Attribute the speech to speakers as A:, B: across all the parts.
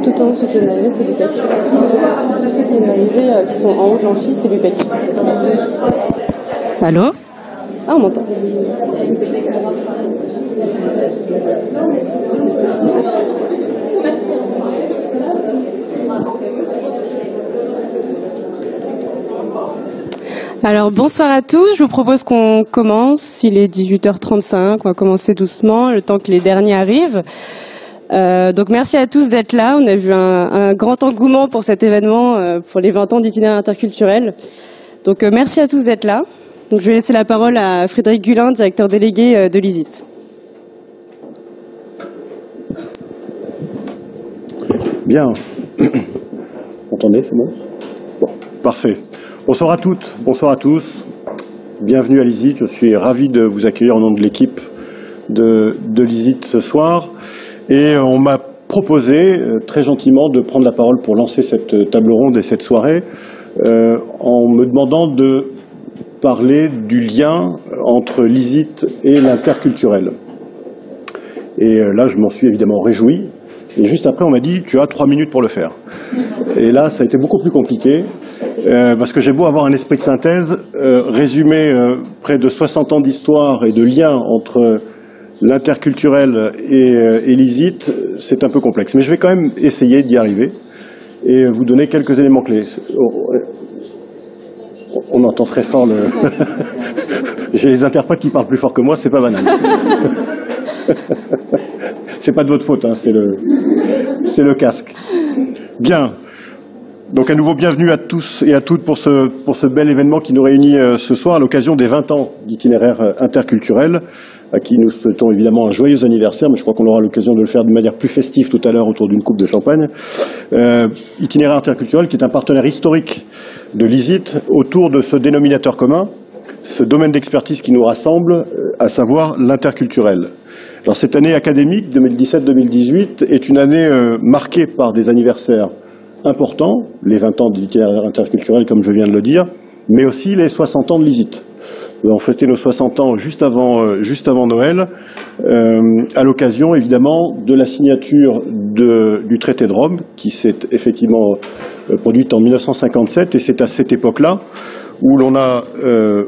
A: Tout en haut, ceux qui viennent d'arriver, c'est l'UPEC. Tous ceux qui viennent d'arriver, qui sont en haut de l'amphi, c'est l'UPEC.
B: Allô?
A: Ah, on m'entend. Alors bonsoir à tous, je vous propose qu'on commence, il est 18h35, on va commencer doucement, le temps que les derniers arrivent. Donc merci à tous d'être là, on a vu un grand engouement pour cet événement, pour les 20 ans d'itinéraire interculturel. Donc merci à tous d'être là. Donc je vais laisser la parole à Frédéric Gullin, directeur délégué de l'ISIT.
C: Bien. Vous m'entendez, c'est bon? Bon, parfait. Bonsoir à toutes, bonsoir à tous. Bienvenue à l'ISIT. Je suis ravi de vous accueillir au nom de l'équipe de l'ISIT ce soir. Et on m'a proposé très gentiment de prendre la parole pour lancer cette table ronde et cette soirée en me demandant de parler du lien entre l'ISIT et l'interculturel. Et là, je m'en suis évidemment réjoui. Et juste après, on m'a dit, tu as 3 minutes pour le faire. Et là, ça a été beaucoup plus compliqué, parce que j'ai beau avoir un esprit de synthèse, résumer près de 60 ans d'histoire et de lien entre l'interculturel et l'ISIT, c'est un peu complexe. Mais je vais quand même essayer d'y arriver et vous donner quelques éléments clés. On entend très fort le... J'ai les interprètes qui parlent plus fort que moi, c'est pas banal. C'est pas de votre faute, hein, c'est le casque. Bien. Donc à nouveau, bienvenue à tous et à toutes pour ce bel événement qui nous réunit ce soir à l'occasion des 20 ans d'itinéraire interculturel, à qui nous souhaitons évidemment un joyeux anniversaire, mais je crois qu'on aura l'occasion de le faire d'une manière plus festive tout à l'heure autour d'une coupe de champagne. Itinéraire interculturel qui est un partenaire historique de l'ISIT autour de ce dénominateur commun, ce domaine d'expertise qui nous rassemble, à savoir l'interculturel. Alors cette année académique 2017-2018 est une année marquée par des anniversaires importants, les 20 ans d'itinéraire interculturel comme je viens de le dire, mais aussi les 60 ans de l'ISIT. Nous avons fêté nos 60 ans juste avant Noël, à l'occasion évidemment de la signature du traité de Rome, qui s'est effectivement produite en 1957, et c'est à cette époque-là où l'on a,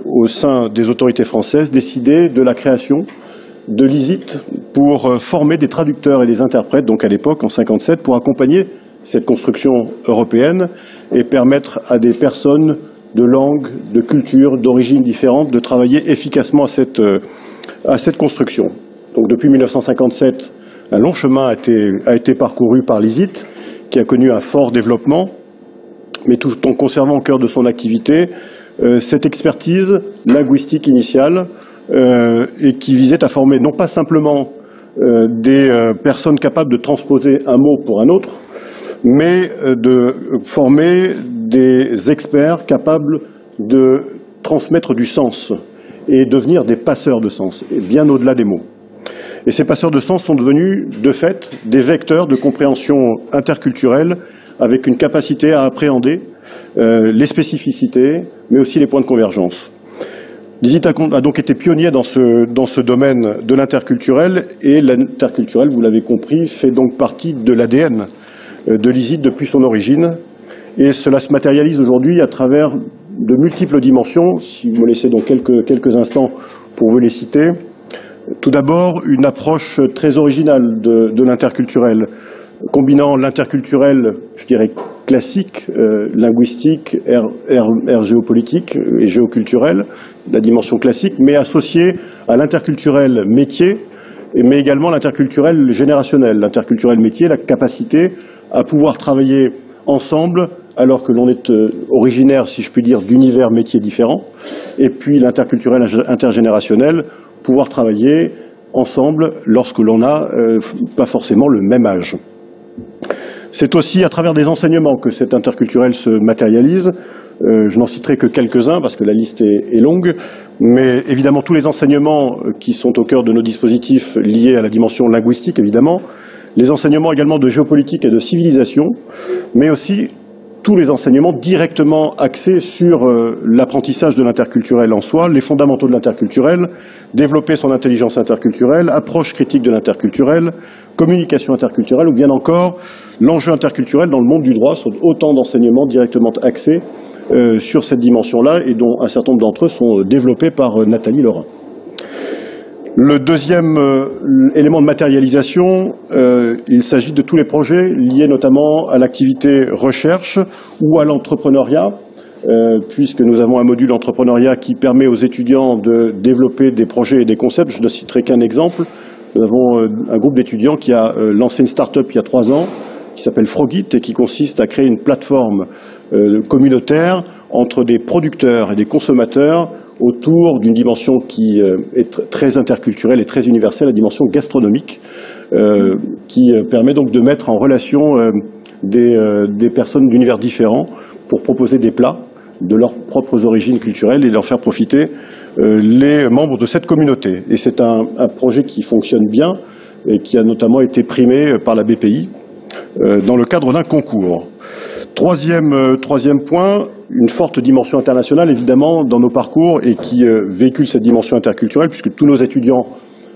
C: au sein des autorités françaises, décidé de la création de l'ISIT pour former des traducteurs et des interprètes, donc à l'époque, en 57, pour accompagner cette construction européenne et permettre à des personnes de langues, de cultures, d'origines différentes de travailler efficacement à cette construction. Donc depuis 1957, un long chemin a été parcouru par l'ISIT, qui a connu un fort développement, mais tout en conservant au cœur de son activité cette expertise linguistique initiale et qui visait à former non pas simplement des personnes capables de transposer un mot pour un autre, mais de former des experts capables de transmettre du sens et devenir des passeurs de sens, et bien au-delà des mots. Et ces passeurs de sens sont devenus, de fait, des vecteurs de compréhension interculturelle avec une capacité à appréhender les spécificités, mais aussi les points de convergence. L'ISIT a donc été pionnier dans ce domaine de l'interculturel, et l'interculturel, vous l'avez compris, fait donc partie de l'ADN de l'ISIT depuis son origine, et cela se matérialise aujourd'hui à travers de multiples dimensions. Si vous me laissez donc quelques instants pour vous les citer. Tout d'abord, une approche très originale de l'interculturel, combinant l'interculturel, je dirais, classique, linguistique, aire géopolitique et géoculturel, la dimension classique, mais associée à l'interculturel métier, mais également l'interculturel générationnel. L'interculturel métier, la capacité à pouvoir travailler ensemble alors que l'on est originaire, si je puis dire, d'univers métiers différents, et puis l'interculturel intergénérationnel, pouvoir travailler ensemble lorsque l'on n'a pas forcément le même âge. C'est aussi à travers des enseignements que cet interculturel se matérialise. Je n'en citerai que quelques-uns parce que la liste est longue, mais évidemment tous les enseignements qui sont au cœur de nos dispositifs liés à la dimension linguistique, évidemment, les enseignements également de géopolitique et de civilisation, mais aussi tous les enseignements directement axés sur l'apprentissage de l'interculturel en soi, les fondamentaux de l'interculturel, développer son intelligence interculturelle, approche critique de l'interculturel, communication interculturelle ou bien encore l'enjeu interculturel dans le monde du droit sont autant d'enseignements directement axés sur cette dimension-là et dont un certain nombre d'entre eux sont développés par Nathalie Lorrain. Le deuxième élément de matérialisation, il s'agit de tous les projets liés notamment à l'activité recherche ou à l'entrepreneuriat, puisque nous avons un module entrepreneuriat qui permet aux étudiants de développer des projets et des concepts. Je ne citerai qu'un exemple. Nous avons un groupe d'étudiants qui a lancé une start-up il y a 3 ans, qui s'appelle Frogit et qui consiste à créer une plateforme communautaire entre des producteurs et des consommateurs autour d'une dimension qui est très interculturelle et très universelle, la dimension gastronomique, qui permet donc de mettre en relation des personnes d'univers différents pour proposer des plats de leurs propres origines culturelles et leur faire profiter les membres de cette communauté. Et c'est un projet qui fonctionne bien et qui a notamment été primé par la BPI dans le cadre d'un concours. Troisième point, une forte dimension internationale, évidemment, dans nos parcours et qui véhicule cette dimension interculturelle, puisque tous nos étudiants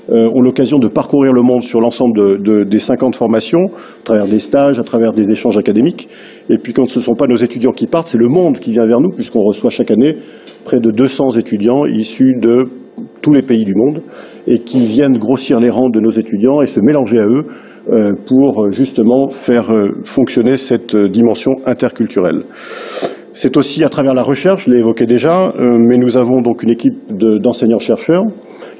C: ont l'occasion de parcourir le monde sur l'ensemble des 50 formations, à travers des stages, à travers des échanges académiques. Et puis quand ce ne sont pas nos étudiants qui partent, c'est le monde qui vient vers nous, puisqu'on reçoit chaque année près de 200 étudiants issus de tous les pays du monde et qui viennent grossir les rangs de nos étudiants et se mélanger à eux pour justement faire fonctionner cette dimension interculturelle. C'est aussi à travers la recherche, je l'ai évoqué déjà, mais nous avons donc une équipe d'enseignants-chercheurs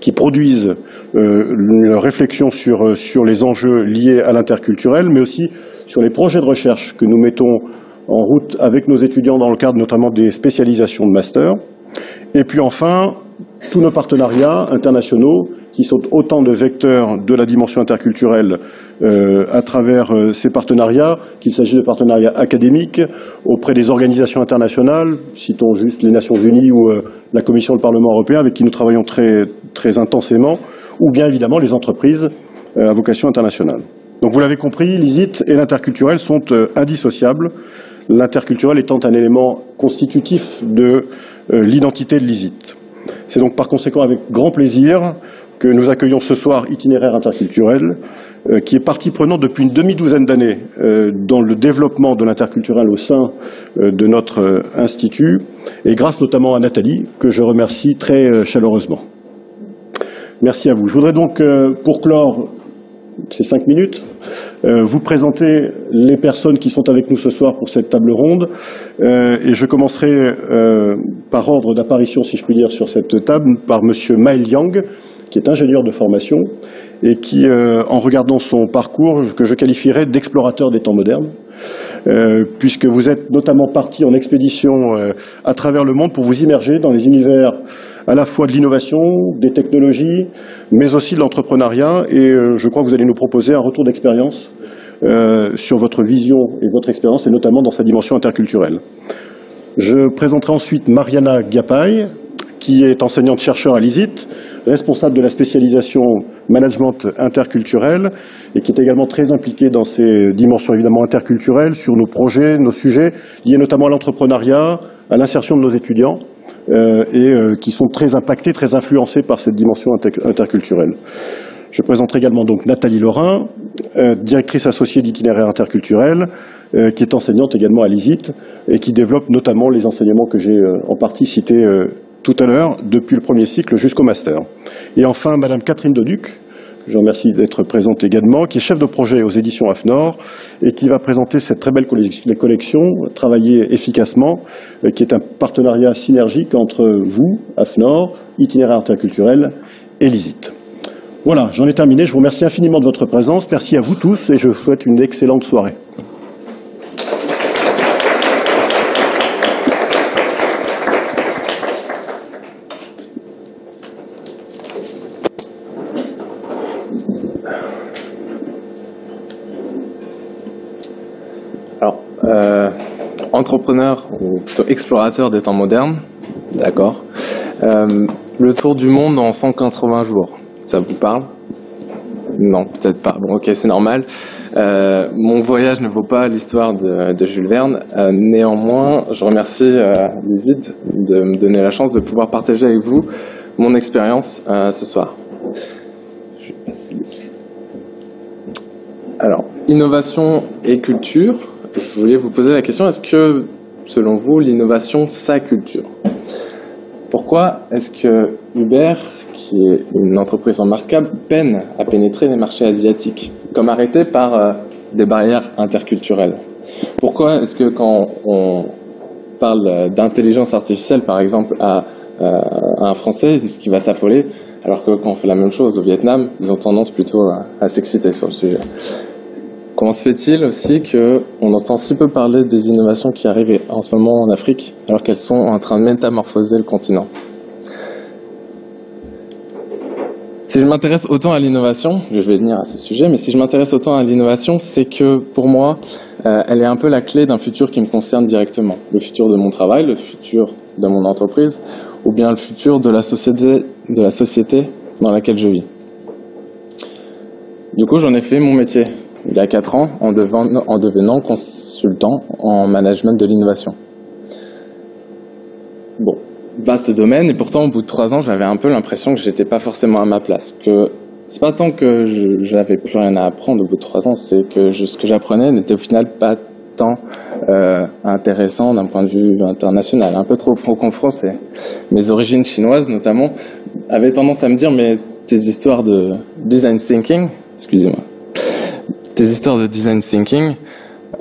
C: qui produisent une réflexion sur les enjeux liés à l'interculturel, mais aussi sur les projets de recherche que nous mettons en route avec nos étudiants dans le cadre notamment des spécialisations de master. Et puis enfin, tous nos partenariats internationaux qui sont autant de vecteurs de la dimension interculturelle à travers ces partenariats, qu'il s'agit de partenariats académiques auprès des organisations internationales, citons juste les Nations Unies ou la Commission et le Parlement européen avec qui nous travaillons très, très intensément, ou bien évidemment les entreprises à vocation internationale. Donc vous l'avez compris, l'ISIT et l'interculturel sont indissociables, l'interculturel étant un élément constitutif de l'identité de l'ISIT. C'est donc par conséquent avec grand plaisir que nous accueillons ce soir Itinéraire interculturel, qui est partie prenante depuis une demi-douzaine d'années dans le développement de l'interculturel au sein de notre institut, et grâce notamment à Nathalie, que je remercie très chaleureusement. Merci à vous. Je voudrais donc, pour clore ces 5 minutes, vous présenter les personnes qui sont avec nous ce soir pour cette table ronde. Et je commencerai par ordre d'apparition, si je puis dire, sur cette table, par Monsieur Maël Yang, qui est ingénieur de formation et qui, en regardant son parcours, que je qualifierais d'explorateur des temps modernes, puisque vous êtes notamment parti en expédition à travers le monde pour vous immerger dans les univers à la fois de l'innovation, des technologies, mais aussi de l'entrepreneuriat. Et je crois que vous allez nous proposer un retour d'expérience sur votre vision et votre expérience, et notamment dans sa dimension interculturelle. Je présenterai ensuite Mariana Gapay, qui est enseignante-chercheur à l'ISIT, responsable de la spécialisation management interculturel, et qui est également très impliquée dans ces dimensions évidemment interculturelles, sur nos projets, nos sujets, liés notamment à l'entrepreneuriat, à l'insertion de nos étudiants, et qui sont très impactés, très influencés par cette dimension interculturelle. Je présenterai également donc Nathalie Lorrain, directrice associée d'Itinéraire interculturel, qui est enseignante également à l'ISIT et qui développe notamment les enseignements que j'ai en partie cités tout à l'heure, depuis le premier cycle jusqu'au master. Et enfin, Madame Catherine Doduc, que je remercie d'être présente également, qui est chef de projet aux éditions AFNOR et qui va présenter cette très belle collection, Travailler efficacement, qui est un partenariat synergique entre vous, AFNOR, Itinéraire interculturel et l'ISIT. Voilà, j'en ai terminé. Je vous remercie infiniment de votre présence. Merci à vous tous et je vous souhaite une excellente soirée.
B: entrepreneur ou plutôt explorateur des temps modernes. D'accord. Le tour du monde en 180 jours. Ça vous parle? Non, peut-être pas. Bon, ok, c'est normal. Mon voyage ne vaut pas l'histoire de Jules Verne. Néanmoins, je remercie Lizzie de me donner la chance de pouvoir partager avec vous mon expérience ce soir. Je vais passer les slides. Alors, innovation et culture. Je voulais vous poser la question, est-ce que, selon vous, l'innovation, c'est culture? Pourquoi est-ce que Uber, qui est une entreprise remarquable, peine à pénétrer les marchés asiatiques, comme arrêté par des barrières interculturelles? Pourquoi est-ce que quand on parle d'intelligence artificielle, par exemple, à un Français, ce qui va s'affoler, alors que quand on fait la même chose au Vietnam, ils ont tendance plutôt à s'exciter sur le sujet? Comment se fait-il aussi qu'on entend si peu parler des innovations qui arrivent en ce moment en Afrique, alors qu'elles sont en train de métamorphoser le continent? Si je m'intéresse autant à l'innovation, je vais venir à ce sujet, mais si je m'intéresse autant à l'innovation, c'est que pour moi, elle est un peu la clé d'un futur qui me concerne directement. Le futur de mon travail, le futur de mon entreprise, ou bien le futur de la société dans laquelle je vis. Du coup, j'en ai fait mon métier il y a 4 ans en devenant consultant en management de l'innovation. Bon, vaste domaine, et pourtant au bout de 3 ans, j'avais un peu l'impression que j'étais pas forcément à ma place. Que c'est pas tant que j'avais plus rien à apprendre au bout de 3 ans, c'est que ce que j'apprenais n'était au final pas tant intéressant d'un point de vue international, un peu trop franco-français. Mes origines chinoises, notamment, avaient tendance à me dire, mais tes histoires de design thinking, excusez-moi, tes histoires de design thinking,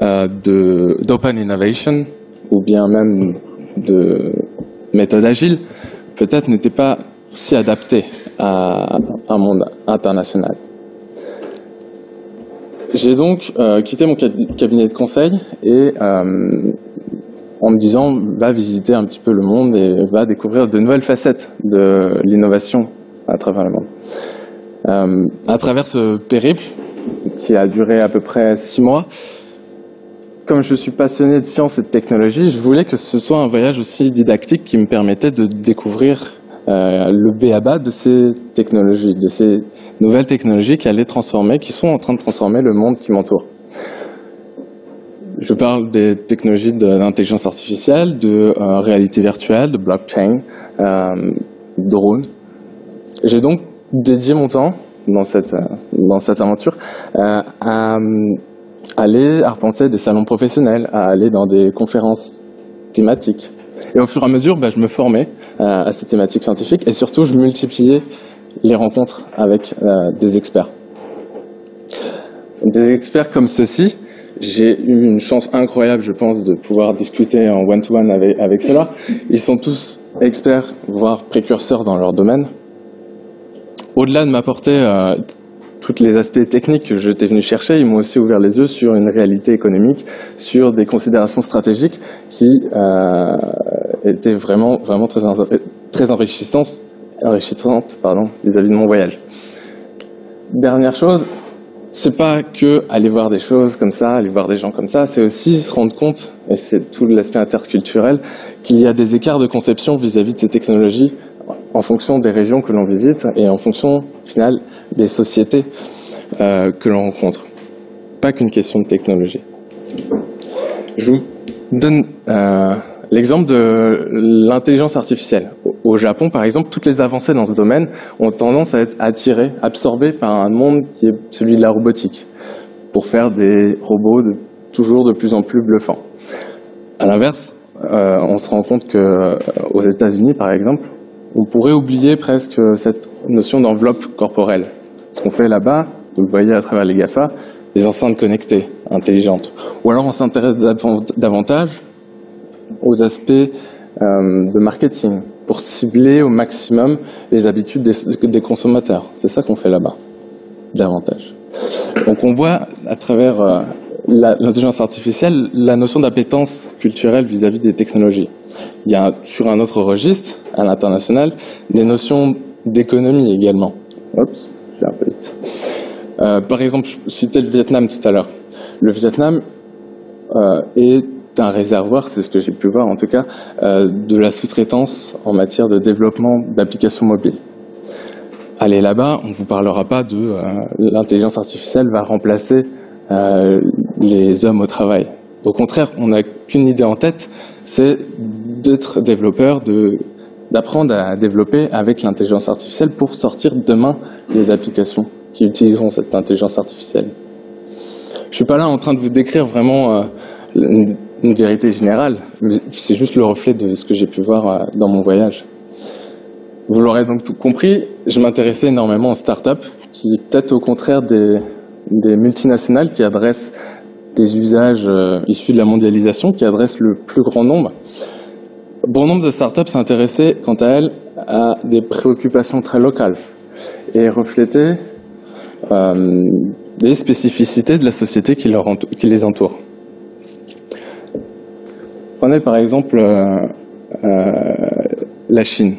B: d'open innovation, ou bien même de méthode agile, peut-être n'étaient pas si adaptées à un monde international. J'ai donc quitté mon cabinet de conseil et en me disant, va visiter un petit peu le monde et va découvrir de nouvelles facettes de l'innovation à travers le monde. À travers ce périple, qui a duré à peu près 6 mois. Comme je suis passionné de science et de technologie, je voulais que ce soit un voyage aussi didactique qui me permettait de découvrir le b.a.-ba de ces technologies, de ces nouvelles technologies qui sont en train de transformer le monde qui m'entoure. Je parle des technologies d'intelligence artificielle, de réalité virtuelle, de blockchain, drones. J'ai donc dédié mon temps dans cette aventure, à aller arpenter des salons professionnels, à aller dans des conférences thématiques. Et au fur et à mesure, je me formais à ces thématiques scientifiques et surtout, je multipliais les rencontres avec des experts. Des experts comme ceux-ci, j'ai eu une chance incroyable, je pense, de pouvoir discuter en one-to-one avec ceux-là. Ils sont tous experts, voire précurseurs dans leur domaine. Au-delà de m'apporter tous les aspects techniques que j'étais venu chercher, ils m'ont aussi ouvert les yeux sur une réalité économique, sur des considérations stratégiques qui étaient vraiment très enrichissantes vis-à-vis de mon voyage. Dernière chose, c'est pas que aller voir des choses comme ça, aller voir des gens comme ça, c'est aussi se rendre compte, et c'est tout l'aspect interculturel, qu'il y a des écarts de conception vis-à-vis de ces technologies en fonction des régions que l'on visite et en fonction, au final, des sociétés que l'on rencontre. Pas qu'une question de technologie. Je vous donne l'exemple de l'intelligence artificielle. Au Japon, par exemple, toutes les avancées dans ce domaine ont tendance à être attirées, absorbées par un monde qui est celui de la robotique, pour faire des robots toujours de plus en plus bluffants. À l'inverse, on se rend compte qu'aux États-Unis, par exemple, on pourrait oublier presque cette notion d'enveloppe corporelle. Ce qu'on fait là-bas, vous le voyez à travers les GAFA, des enceintes connectées, intelligentes. Ou alors on s'intéresse davantage aux aspects de marketing, pour cibler au maximum les habitudes des consommateurs. C'est ça qu'on fait là-bas, davantage. Donc on voit à travers l'intelligence artificielle la notion d'appétence culturelle vis-à-vis des technologies. Il y a sur un autre registre, à l'international, des notions d'économie également. Oups, j'ai un peu vite. Par exemple, je citais le Vietnam tout à l'heure. Le Vietnam est un réservoir, c'est ce que j'ai pu voir en tout cas, de la sous-traitance en matière de développement d'applications mobiles. Allez là-bas, on ne vous parlera pas de l'intelligence artificielle va remplacer les hommes au travail. Au contraire, on n'a qu'une idée en tête, c'est d'être développeur, d'apprendre à développer avec l'intelligence artificielle pour sortir demain des applications qui utiliseront cette intelligence artificielle. Je suis pas là en train de vous décrire vraiment une vérité générale, mais c'est juste le reflet de ce que j'ai pu voir dans mon voyage. Vous l'aurez donc tout compris, je m'intéressais énormément aux startups qui, peut-être au contraire des multinationales qui adressent des usages issus de la mondialisation, qui adressent le plus grand nombre. Bon nombre de startups s'intéressaient, quant à elles, à des préoccupations très locales et reflétaient des spécificités de la société qui les entoure. Prenez par exemple la Chine.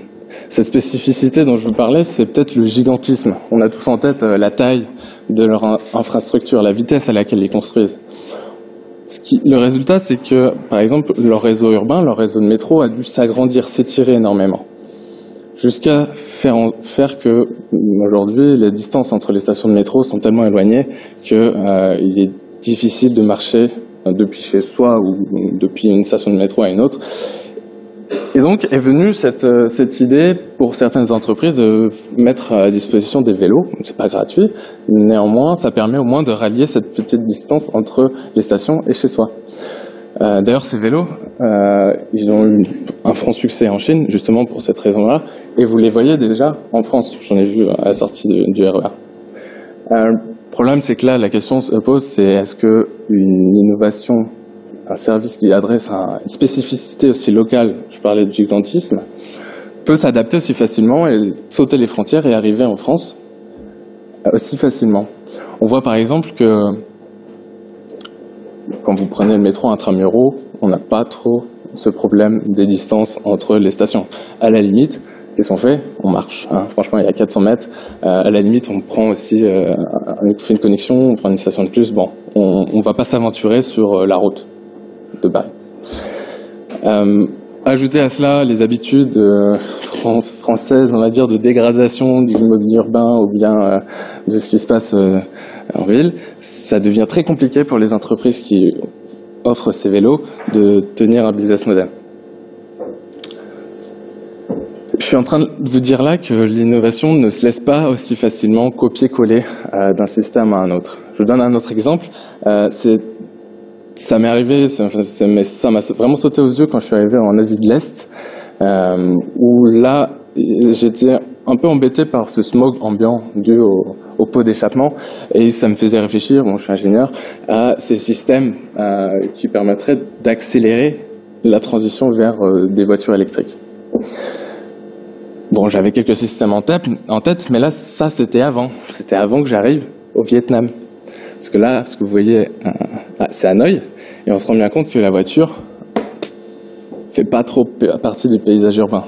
B: Cette spécificité dont je vous parlais, c'est peut-être le gigantisme. On a tous en tête la taille de leur infrastructure, la vitesse à laquelle ils construisent. Le résultat, c'est que, par exemple, leur réseau urbain, leur réseau de métro a dû s'agrandir, s'étirer énormément, jusqu'à faire que, aujourd'hui, les distances entre les stations de métro sont tellement éloignées qu'il est difficile de marcher depuis chez soi ou depuis une station de métro à une autre. Et donc est venue cette idée pour certaines entreprises de mettre à disposition des vélos. C'est pas gratuit, néanmoins ça permet au moins de rallier cette petite distance entre les stations et chez soi. D'ailleurs ces vélos, ils ont eu un franc succès en Chine justement pour cette raison-là, et vous les voyez déjà en France. J'en ai vu à la sortie du RER. Le problème c'est que là la question se pose, c'est est-ce que une innovation, un service qui adresse une spécificité aussi locale, je parlais de gigantisme, peut s'adapter aussi facilement et sauter les frontières et arriver en France aussi facilement. On voit par exemple que quand vous prenez le métro intramuros, on n'a pas trop ce problème des distances entre les stations. À la limite, qu'est-ce qu'on fait? On marche. Franchement, il y a 400 mètres. À la limite, on prend aussi on fait une connexion, on prend une station de plus. Bon, on va pas s'aventurer sur la route de Paris. Ajouter à cela les habitudes françaises, on va dire, de dégradation du mobilier urbain ou bien de ce qui se passe en ville, ça devient très compliqué pour les entreprises qui offrent ces vélos de tenir un business model. Je suis en train de vous dire là que l'innovation ne se laisse pas aussi facilement copier-coller d'un système à un autre. Je vous donne un autre exemple. Ça m'est arrivé, ça m'a vraiment sauté aux yeux quand je suis arrivé en Asie de l'Est, où là, j'étais un peu embêté par ce smog ambiant dû au pot d'échappement, et ça me faisait réfléchir, bon, je suis ingénieur, à ces systèmes qui permettraient d'accélérer la transition vers des voitures électriques. Bon, j'avais quelques systèmes en tête, mais là, ça, c'était avant. C'était avant que j'arrive au Vietnam. Parce que là, ce que vous voyez, c'est Hanoï, et on se rend bien compte que la voiture fait pas trop partie du paysage urbain.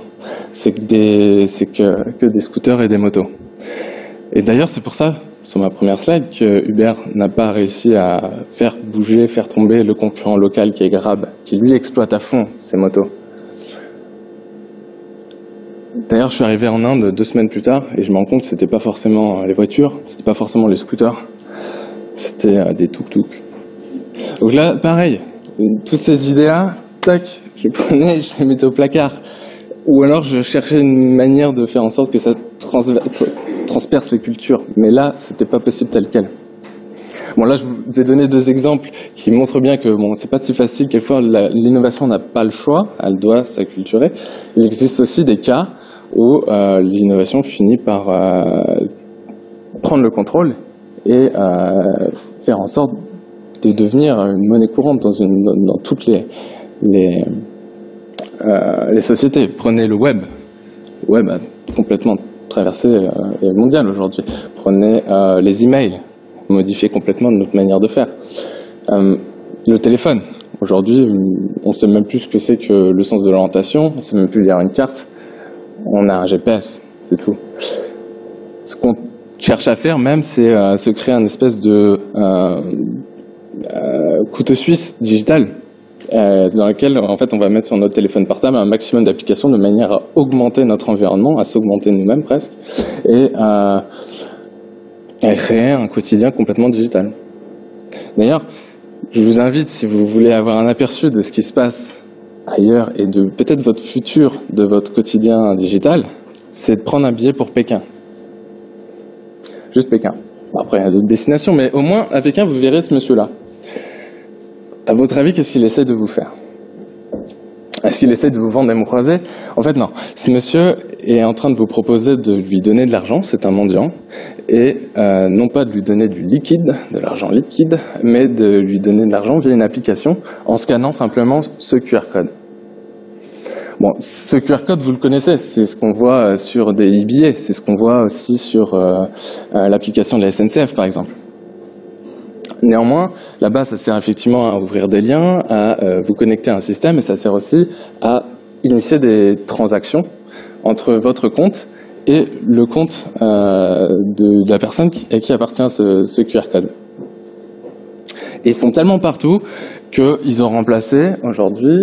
B: C'est que des scooters et des motos. Et d'ailleurs, c'est pour ça, sur ma première slide, que Uber n'a pas réussi à faire bouger, faire tomber le concurrent local qui est Grab, qui lui exploite à fond ces motos. D'ailleurs, je suis arrivé en Inde 2 semaines plus tard, et je me rends compte que c'était pas forcément les voitures, c'était pas forcément les scooters, c'était des tuk-tuk. Donc là, pareil, toutes ces idées-là, tac, je les prenais et je les mettais au placard. Ou alors je cherchais une manière de faire en sorte que ça transperce les cultures. Mais là, c'était pas possible tel quel. Bon, là, je vous ai donné 2 exemples qui montrent bien que bon, c'est pas si facile. Quelquefois, l'innovation n'a pas le choix, elle doit s'acculturer. Il existe aussi des cas où l'innovation finit par prendre le contrôle et faire en sorte de devenir une monnaie courante dans toutes les sociétés. Prenez le web. Le web a complètement traversé et est mondial aujourd'hui. Prenez les emails, modifier complètement notre manière de faire. Le téléphone. Aujourd'hui, on ne sait même plus ce que c'est que le sens de l'orientation, on ne sait même plus lire une carte. On a un GPS, c'est tout. Ce qu'on cherche à faire même, c'est se créer un espèce de couteau suisse digital dans laquelle en fait on va mettre sur notre téléphone portable un maximum d'applications de manière à augmenter notre environnement, à s'augmenter nous-mêmes presque, et à créer un quotidien complètement digital. D'ailleurs, je vous invite, si vous voulez avoir un aperçu de ce qui se passe ailleurs et de peut-être votre futur de votre quotidien digital, c'est de prendre un billet pour Pékin. Juste Pékin. Après, il y a d'autres destinations, mais au moins, à Pékin, vous verrez ce monsieur-là. À votre avis, qu'est-ce qu'il essaie de vous faire? Est-ce qu'il essaie de vous vendre des mots croisés? En fait, non. Ce monsieur est en train de vous proposer de lui donner de l'argent, c'est un mendiant, et non pas de lui donner du liquide, de l'argent liquide, mais de lui donner de l'argent via une application en scannant simplement ce QR code. Bon, ce QR code, vous le connaissez, c'est ce qu'on voit sur des e-billets, c'est ce qu'on voit aussi sur l'application de la SNCF, par exemple. Néanmoins, là-bas, ça sert effectivement à ouvrir des liens, à vous connecter à un système, et ça sert aussi à initier des transactions entre votre compte et le compte de la personne à qui appartient ce QR code. Et ils sont tellement partout qu'ils ont remplacé aujourd'hui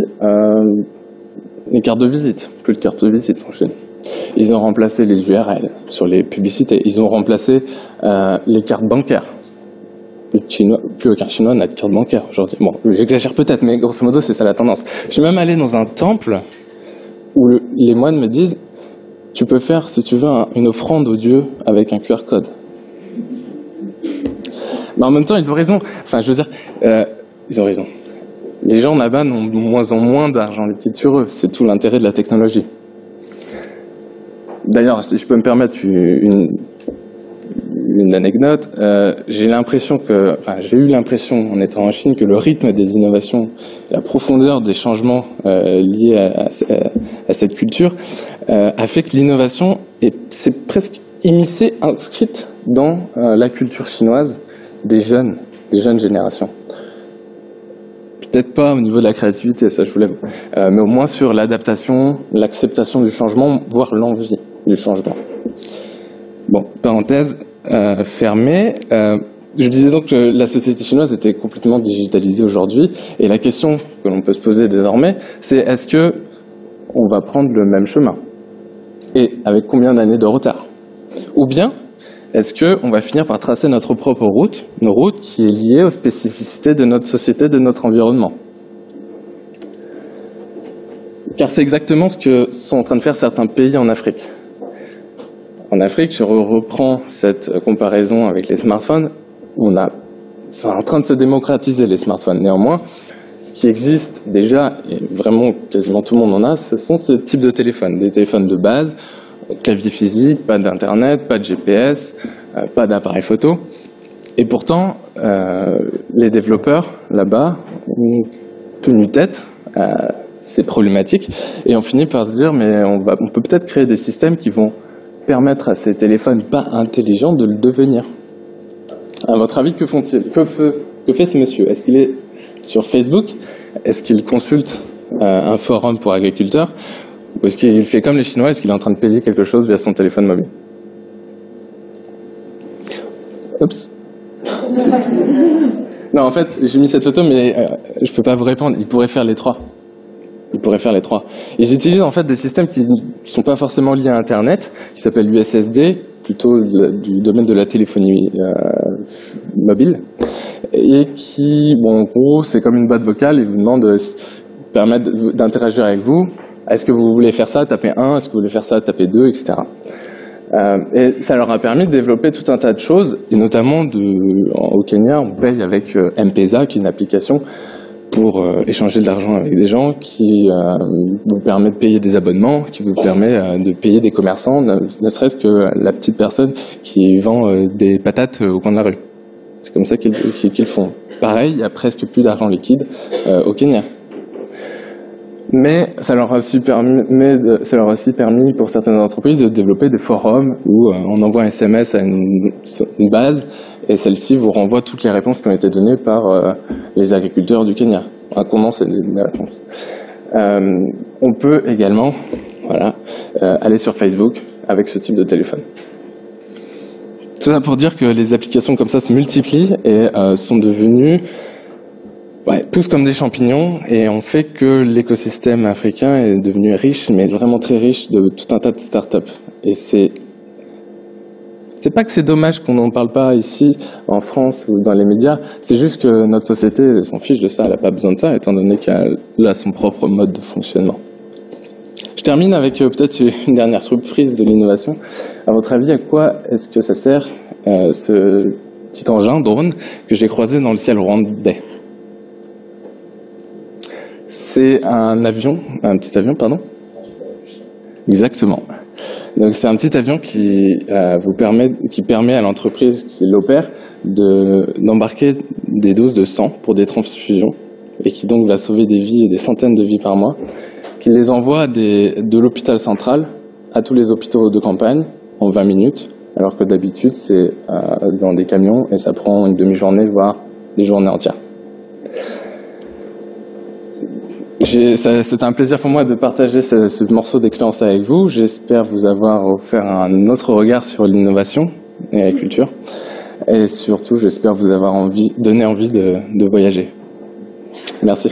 B: les cartes de visite, plus de cartes de visite en Chine. Ils ont remplacé les URL sur les publicités, ils ont remplacé les cartes bancaires. Plus aucun Chinois n'a de carte bancaire aujourd'hui. Bon, j'exagère peut-être, mais grosso modo, c'est ça la tendance. Je suis même allé dans un temple où les moines me disent « Tu peux faire, si tu veux, une offrande au Dieu avec un QR code. » Mais en même temps, ils ont raison. Enfin, je veux dire, ils ont raison. Les gens là-bas n'ont de moins en moins d'argent liquide sur eux. C'est tout l'intérêt de la technologie. D'ailleurs, si je peux me permettre une anecdote, j'ai eu l'impression en étant en Chine que le rythme des innovations, la profondeur des changements liés à cette culture a fait que l'innovation s'est presque immiscée, inscrite dans la culture chinoise des jeunes générations. Peut-être pas au niveau de la créativité, ça je vous l'avoue, mais au moins sur l'adaptation, l'acceptation du changement, voire l'envie du changement. Bon, parenthèse fermée. Je disais donc que la société chinoise était complètement digitalisée aujourd'hui, et la question que l'on peut se poser désormais, c'est est-ce que on va prendre le même chemin? Et avec combien d'années de retard? Ou bien, est-ce qu'on va finir par tracer notre propre route, une route qui est liée aux spécificités de notre société, de notre environnement? Car c'est exactement ce que sont en train de faire certains pays en Afrique. En Afrique, je reprends cette comparaison avec les smartphones, c'est en train de se démocratiser les smartphones. Néanmoins, ce qui existe déjà, et vraiment quasiment tout le monde en a, ce sont ce type de téléphones, des téléphones de base, clavier physique, pas d'internet, pas de GPS, pas d'appareil photo. Et pourtant, les développeurs là-bas ont tenu tête à ces problématiques et ont fini par se dire mais on peut peut-être créer des systèmes qui vont permettre à ces téléphones pas intelligents de le devenir. À votre avis, que font-ils? Que fait ce monsieur? Est-ce qu'il est sur Facebook? Est-ce qu'il consulte un forum pour agriculteurs? Ou est-ce qu'il fait comme les Chinois? Est-ce qu'il est en train de payer quelque chose via son téléphone mobile? Oups. Non, en fait, j'ai mis cette photo, mais je peux pas vous répondre. Il pourrait faire les trois. Ils utilisent en fait des systèmes qui ne sont pas forcément liés à Internet, qui s'appellent l'USSD, plutôt du domaine de la téléphonie mobile, et qui, bon, en gros, c'est comme une boîte vocale. Ils vous demandent, permettent d'interagir avec vous. Est-ce que vous voulez faire ça? Tapez 1. Est-ce que vous voulez faire ça? Tapez 2, etc. Et ça leur a permis de développer tout un tas de choses, et notamment au Kenya, on paye avec M-Pesa, qui est une application pour échanger de l'argent avec des gens, qui vous permet de payer des abonnements, qui vous permet de payer des commerçants, ne serait-ce que la petite personne qui vend des patates au coin de la rue. C'est comme ça qu'ils font. Pareil, il y a presque plus d'argent liquide au Kenya. Mais ça leur a aussi permis pour certaines entreprises de développer des forums où on envoie un SMS à une base et celle-ci vous renvoie toutes les réponses qui ont été données par les agriculteurs du Kenya. Un condensé des réponses. On peut également aller sur Facebook avec ce type de téléphone. Tout ça pour dire que les applications comme ça se multiplient et sont devenues Ouais, poussent comme des champignons et on fait que l'écosystème africain est devenu riche, mais vraiment très riche de tout un tas de startups. Et c'est pas que c'est dommage qu'on n'en parle pas ici, en France ou dans les médias, c'est juste que notre société s'en fiche de ça, elle n'a pas besoin de ça, étant donné qu'elle a son propre mode de fonctionnement. Je termine avec peut-être une dernière surprise de l'innovation. À votre avis, à quoi est-ce que ça sert ce petit engin, drone, que j'ai croisé dans le ciel rwandais? C'est un petit avion, pardon. Exactement. Donc c'est un petit avion qui permet à l'entreprise qui l'opère d'embarquer des doses de sang pour des transfusions et qui donc va sauver des vies, des centaines de vies par mois, qui les envoie de l'hôpital central à tous les hôpitaux de campagne en 20 minutes, alors que d'habitude c'est dans des camions et ça prend une demi-journée, voire des journées entières. C'est un plaisir pour moi de partager ce morceau d'expérience avec vous. J'espère vous avoir offert un autre regard sur l'innovation et la culture. Et surtout, j'espère vous avoir donné envie de voyager. Merci.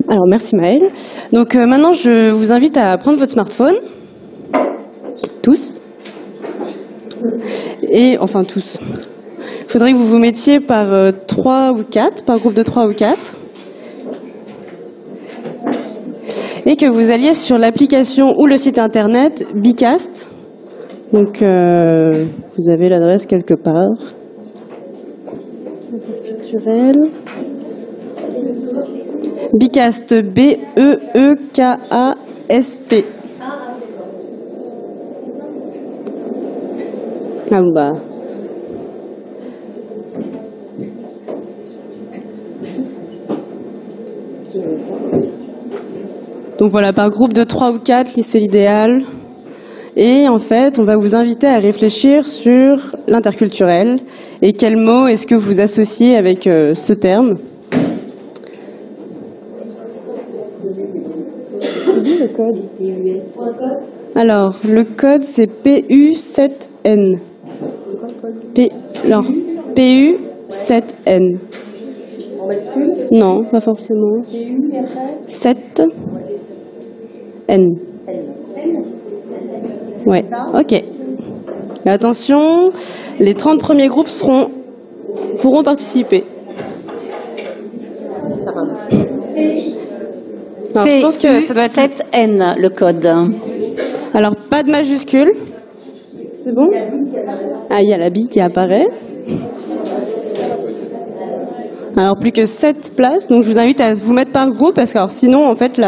A: Alors, merci Maëlle. Donc maintenant, je vous invite à prendre votre smartphone. Tous. Et, enfin tous. Il faudrait que vous vous mettiez par 3 ou 4, par groupe de 3 ou 4. Et que vous alliez sur l'application ou le site internet Bicast. Donc, vous avez l'adresse quelque part. Interculturel. Bicast, B-E-E-K-A-S-T. Ah bah. Donc voilà, par groupe de 3 ou 4, c'est l'idéal. Et en fait, on va vous inviter à réfléchir sur l'interculturel et quel mot est-ce que vous associez avec ce terme. Le code. Alors, le code, c'est PU7N. C'est quoi le code PU7N. En majuscule? Non, pas forcément. PU7N. Ouais, ok. Mais attention, les 30 premiers groupes pourront participer. Alors, je pense que ça doit être
D: 7N, le code.
A: Alors, pas de majuscule. C'est bon? Ah, il y a la bille qui apparaît. Alors, plus que 7 places. Donc, je vous invite à vous mettre par groupe parce que alors, sinon, en fait,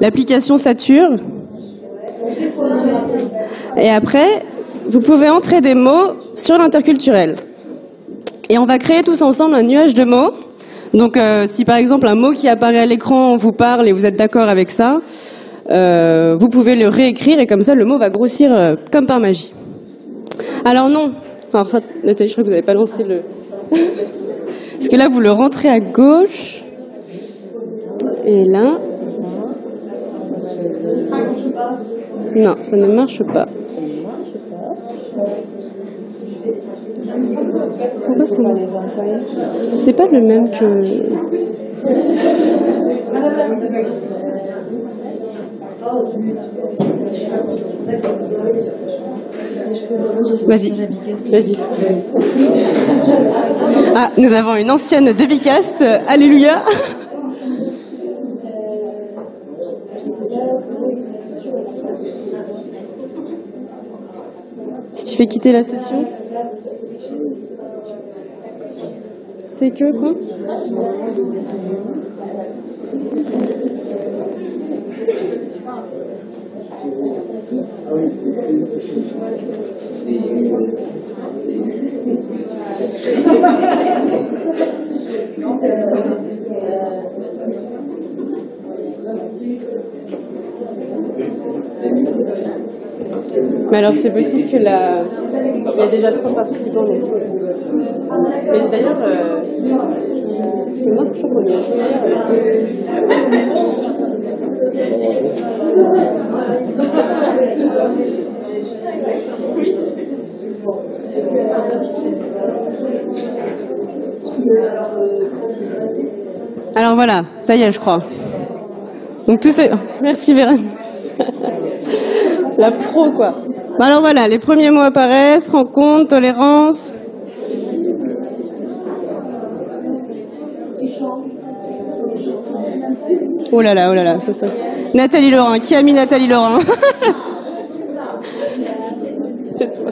A: l'application sature. Et après, vous pouvez entrer des mots sur l'interculturel. Et on va créer tous ensemble un nuage de mots. Donc, si par exemple un mot qui apparaît à l'écran vous parle et vous êtes d'accord avec ça, vous pouvez le réécrire et comme ça le mot va grossir comme par magie. Alors non, alors ça, Nathalie, je crois que vous n'avez pas lancé le... Parce que là vous le rentrez à gauche et là... Non, ça ne marche pas. Pourquoi ça marche? C'est pas le même que... Vas-y. Ah, nous avons une ancienne de Bicast. Alléluia. Si tu fais quitter la session. C'est que quoi? Mais alors c'est possible que il y a déjà 3 participants. Mais d'ailleurs, Alors voilà, ça y est, je crois. Donc tout c'est... Merci Vérane. La pro, quoi. Alors voilà, les premiers mots apparaissent, rencontre, tolérance. Oh là là, ça. Nathalie Laurin, qui a mis Nathalie Laurin? C'est toi.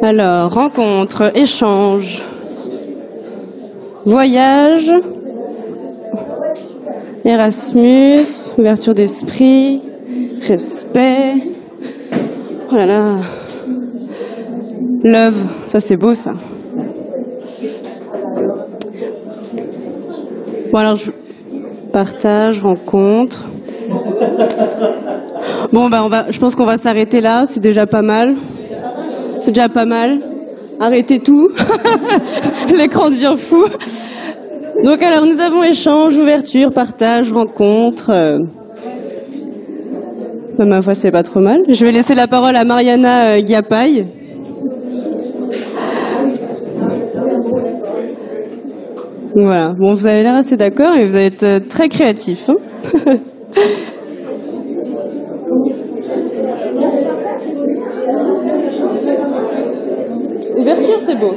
A: Alors, rencontre, échange, voyage, Erasmus, ouverture d'esprit, respect. Oh là là. Love, ça c'est beau ça. Bon alors, partage, rencontre. Bon je pense qu'on va s'arrêter là, c'est déjà pas mal. C'est déjà pas mal. Arrêtez tout. L'écran devient fou. Donc alors, nous avons échange, ouverture, partage, rencontre. Ma foi, c'est pas trop mal. Je vais laisser la parole à Mariana Guiapaille. Voilà. Bon, vous avez l'air assez d'accord et vous êtes très créatif. Hein. Ouverture, c'est beau.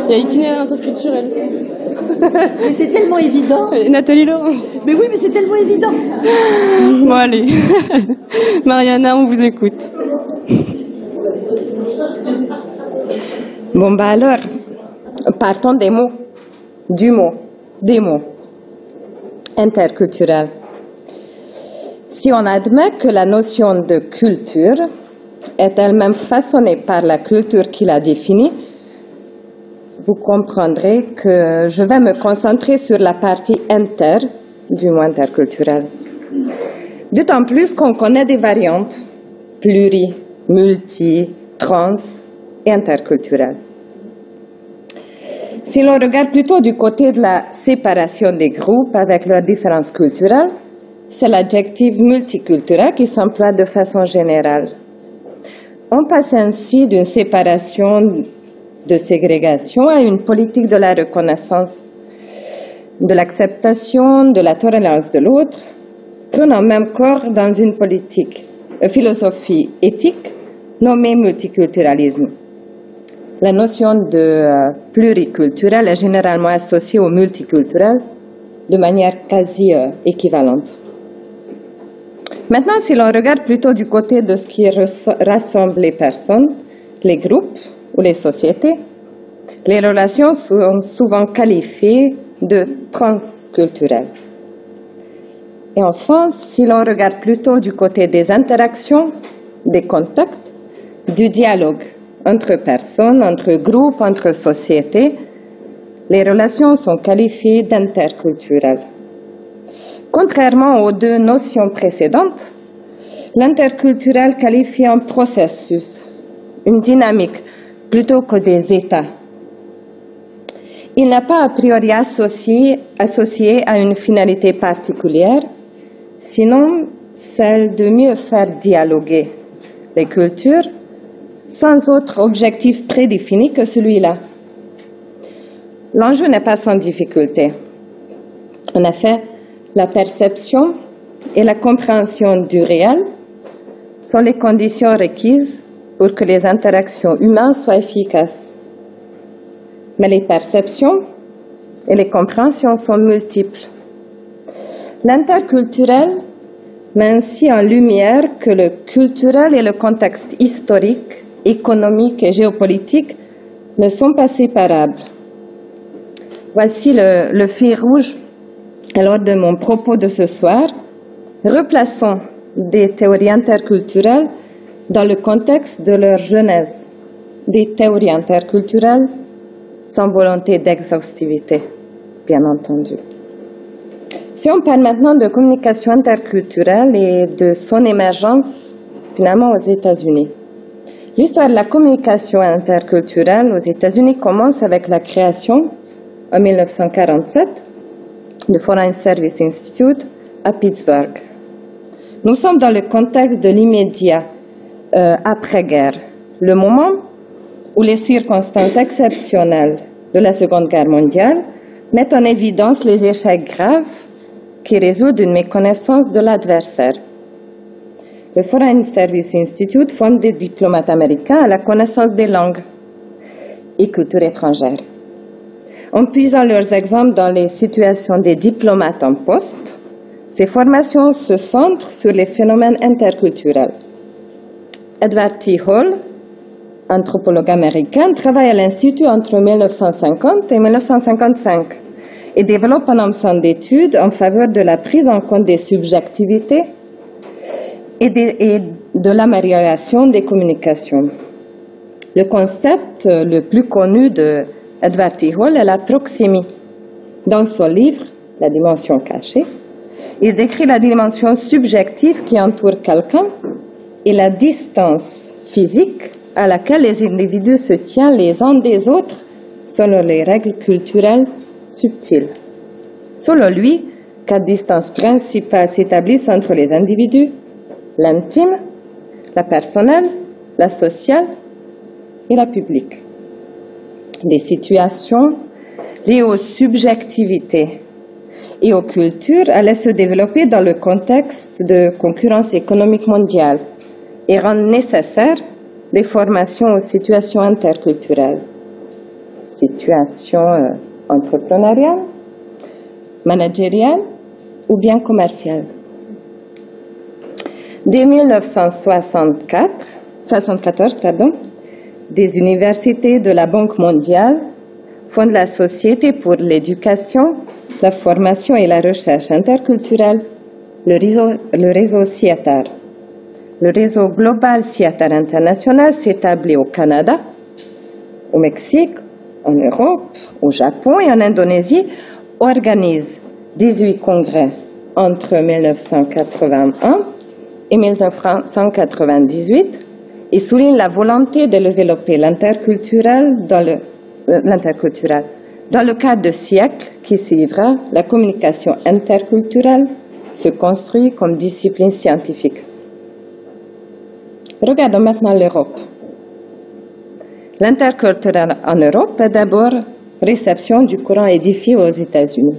A: Il y a itinéraire interculturel.
D: Mais c'est tellement évident.
A: Et Nathalie Laurence.
D: Mais oui, mais c'est tellement évident.
A: Bon, allez. Mariana, on vous écoute.
E: Bon, bah alors, partons des mots. Des mots. Interculturel. Si on admet que la notion de culture est elle-même façonnée par la culture qui la définit, vous comprendrez que je vais me concentrer sur la partie du mot interculturel. D'autant plus qu'on connaît des variantes pluri, multi, trans et interculturelles. Si l'on regarde plutôt du côté de la séparation des groupes avec leurs différences culturelles, c'est l'adjectif multiculturel qui s'emploie de façon générale. On passe ainsi d'une séparation de ségrégation à une politique de la reconnaissance, de l'acceptation, de la tolérance de l'autre, prenant même corps dans une philosophie éthique nommée multiculturalisme. La notion de pluriculturel est généralement associée au multiculturel de manière quasi équivalente. Maintenant, si l'on regarde plutôt du côté de ce qui rassemble les personnes, les groupes ou les sociétés, les relations sont souvent qualifiées de transculturelles. Et enfin, si l'on regarde plutôt du côté des interactions, des contacts, du dialogue entre personnes, entre groupes, entre sociétés, les relations sont qualifiées d'interculturelles. Contrairement aux deux notions précédentes, l'interculturel qualifie un processus, une dynamique, plutôt que des états. Il n'est pas a priori associé à une finalité particulière, sinon celle de mieux faire dialoguer les cultures sans autre objectif prédéfini que celui-là. L'enjeu n'est pas sans difficulté. En effet, la perception et la compréhension du réel sont les conditions requises pour que les interactions humaines soient efficaces. Mais les perceptions et les compréhensions sont multiples. L'interculturel met ainsi en lumière que le culturel et le contexte historique, économique et géopolitique ne sont pas séparables. Voici le fil rouge lors de mon propos de ce soir. Replaçons des théories interculturelles dans le contexte de leur genèse, des théories interculturelles sans volonté d'exhaustivité, bien entendu. Si on parle maintenant de communication interculturelle et de son émergence finalement aux États-Unis. L'histoire de la communication interculturelle aux États-Unis commence avec la création, en 1947, du Foreign Service Institute à Pittsburgh. Nous sommes dans le contexte de l'immédiat après-guerre, le moment où les circonstances exceptionnelles de la Seconde Guerre mondiale mettent en évidence les échecs graves qui résultent d'une méconnaissance de l'adversaire. Le Foreign Service Institute forme des diplomates américains à la connaissance des langues et cultures étrangères. En puisant leurs exemples dans les situations des diplomates en poste, ces formations se centrent sur les phénomènes interculturels. Edward T. Hall, anthropologue américain, travaille à l'Institut entre 1950 et 1955 et développe un ensemble d'études en faveur de la prise en compte des subjectivités et de l'amélioration des communications. Le concept le plus connu de Edward T. Hall est la proximie. Dans son livre, La dimension cachée, il décrit la dimension subjective qui entoure quelqu'un et la distance physique à laquelle les individus se tiennent les uns des autres selon les règles culturelles subtiles. Selon lui, 4 distances principales s'établissent entre les individus: l'intime, la personnelle, la sociale et la publique. Des situations liées aux subjectivités et aux cultures allaient se développer dans le contexte de concurrence économique mondiale et rendre nécessaire des formations aux situations interculturelles, situations entrepreneuriales, managériales ou bien commerciales. Dès 1974, des universités de la Banque mondiale fondent la Société pour l'éducation, la formation et la recherche interculturelle, le réseau CIATAR. Le réseau global CIATAR international s'établit au Canada, au Mexique, en Europe, au Japon et en Indonésie, organise 18 congrès entre 1981 et 1998 et souligne la volonté de développer l'interculturel dans le cadre de siècles qui suivra. La communication interculturelle se construit comme discipline scientifique. Regardons maintenant l'Europe. L'interculturel en Europe est d'abord réception du courant édifié aux États-Unis.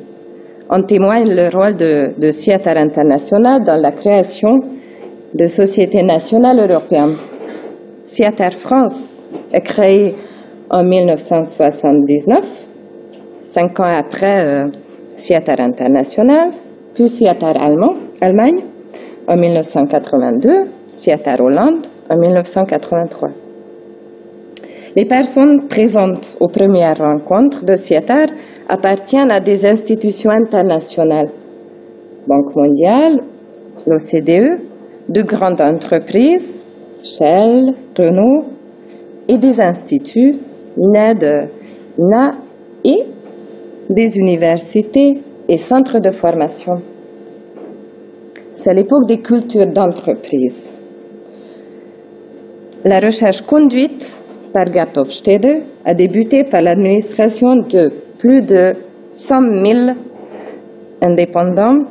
E: En témoigne le rôle de CIATAR International dans la création de sociétés nationales européennes. CIATAR France est créée en 1979, 5 ans après CIATAR International, puis CIATAR Allemagne en 1982, CIATAR Hollande en 1983. Les personnes présentes aux premières rencontres de CIATAR appartiennent à des institutions internationales, Banque mondiale, l'OCDE, de grandes entreprises, Shell, Renault, et des instituts, INED, INA, et des universités et centres de formation. C'est l'époque des cultures d'entreprise. La recherche conduite par Gert Hofstede a débuté par l'administration de plus de 100 000 indépendants,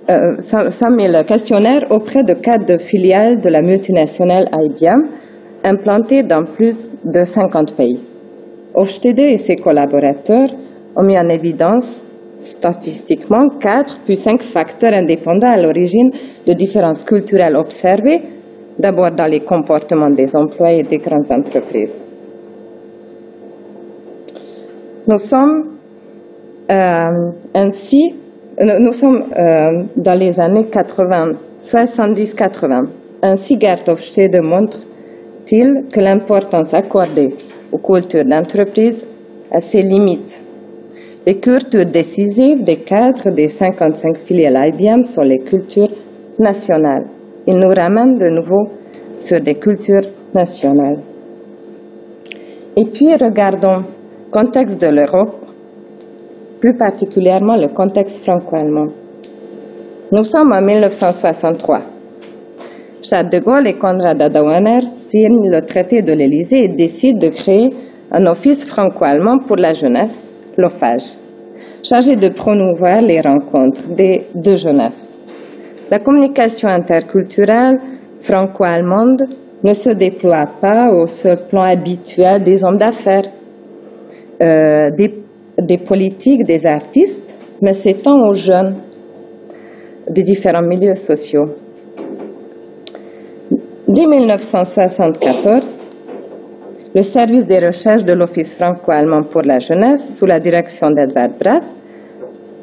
E: 100 000 questionnaires auprès de 4 filiales de la multinationale IBM, implantées dans plus de 50 pays. Hofstede et ses collaborateurs ont mis en évidence statistiquement 4 puis 5 facteurs indépendants à l'origine de différences culturelles observées, d'abord dans les comportements des employés des grandes entreprises. Nous sommes dans les années 70-80. Ainsi, Gert Hofstede montre-t-il que l'importance accordée aux cultures d'entreprise a ses limites. Les cultures décisives des cadres des 55 filiales IBM sont les cultures nationales. Il nous ramène de nouveau sur des cultures nationales. Et puis, regardons le contexte de l'Europe, plus particulièrement le contexte franco-allemand. Nous sommes en 1963. Charles de Gaulle et Konrad Adenauer signent le traité de l'Élysée et décident de créer un office franco-allemand pour la jeunesse, l'OFAGE, chargé de promouvoir les rencontres des deux jeunesses. La communication interculturelle franco-allemande ne se déploie pas au seul plan habituel des hommes d'affaires, des politiques, des artistes, mais s'étend aux jeunes de différents milieux sociaux. Dès 1974, le service des recherches de l'Office franco-allemand pour la jeunesse, sous la direction d'Edvard Brass,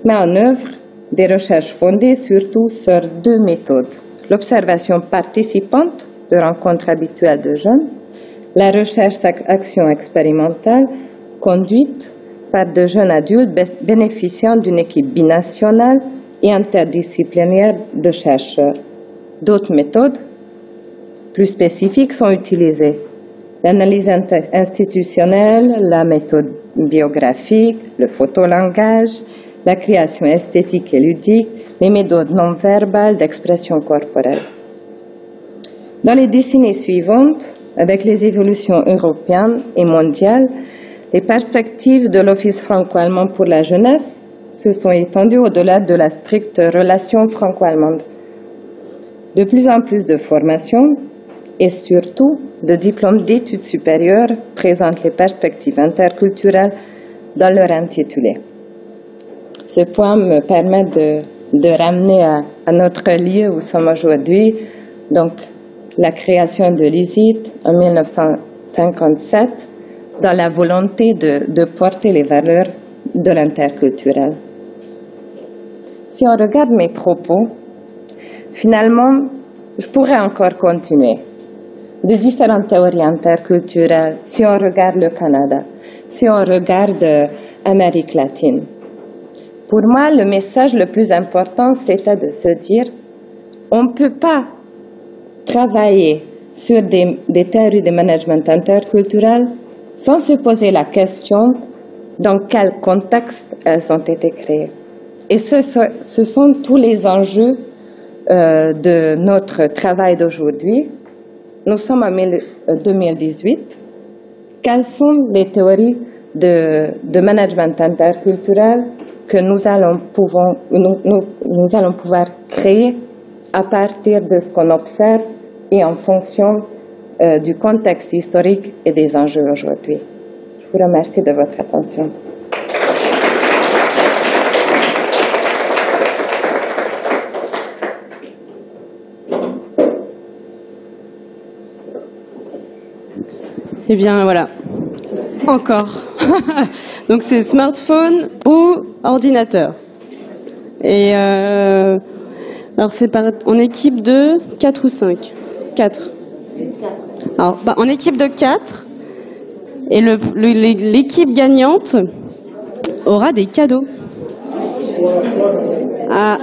E: met en œuvre des recherches fondées surtout sur deux méthodes. L'observation participante de rencontres habituelles de jeunes, la recherche-action expérimentale conduite par de jeunes adultes bénéficiant d'une équipe binationale et interdisciplinaire de chercheurs. D'autres méthodes plus spécifiques sont utilisées. L'analyse institutionnelle, la méthode biographique, le photolangage, la création esthétique et ludique, les méthodes non verbales d'expression corporelle. Dans les décennies suivantes, avec les évolutions européennes et mondiales, les perspectives de l'Office franco-allemand pour la jeunesse se sont étendues au-delà de la stricte relation franco-allemande. De plus en plus de formations et surtout de diplômes d'études supérieures présentent les perspectives interculturelles dans leur intitulé. Ce point me permet de ramener à notre lieu où nous sommes aujourd'hui, donc la création de l'ISIT en 1957, dans la volonté de porter les valeurs de l'interculturel. Si on regarde mes propos, finalement, je pourrais encore continuer. De différentes théories interculturelles, si on regarde le Canada, si on regarde l'Amérique latine. Pour moi, le message le plus important, c'était de se dire on ne peut pas travailler sur des théories de management interculturel sans se poser la question dans quel contexte elles ont été créées. Et ce sont tous les enjeux de notre travail d'aujourd'hui. Nous sommes en 2018. Quelles sont les théories de management interculturel que nous allons pouvoir créer à partir de ce qu'on observe et en fonction du contexte historique et des enjeux aujourd'hui. Je vous remercie de votre attention.
A: Eh bien, voilà. Encore. Donc, c'est smartphone ou ordinateur. Et alors, c'est en équipe de 4 ou 5 4. Alors, en équipe de 4. Et l'équipe gagnante aura des cadeaux. Ah.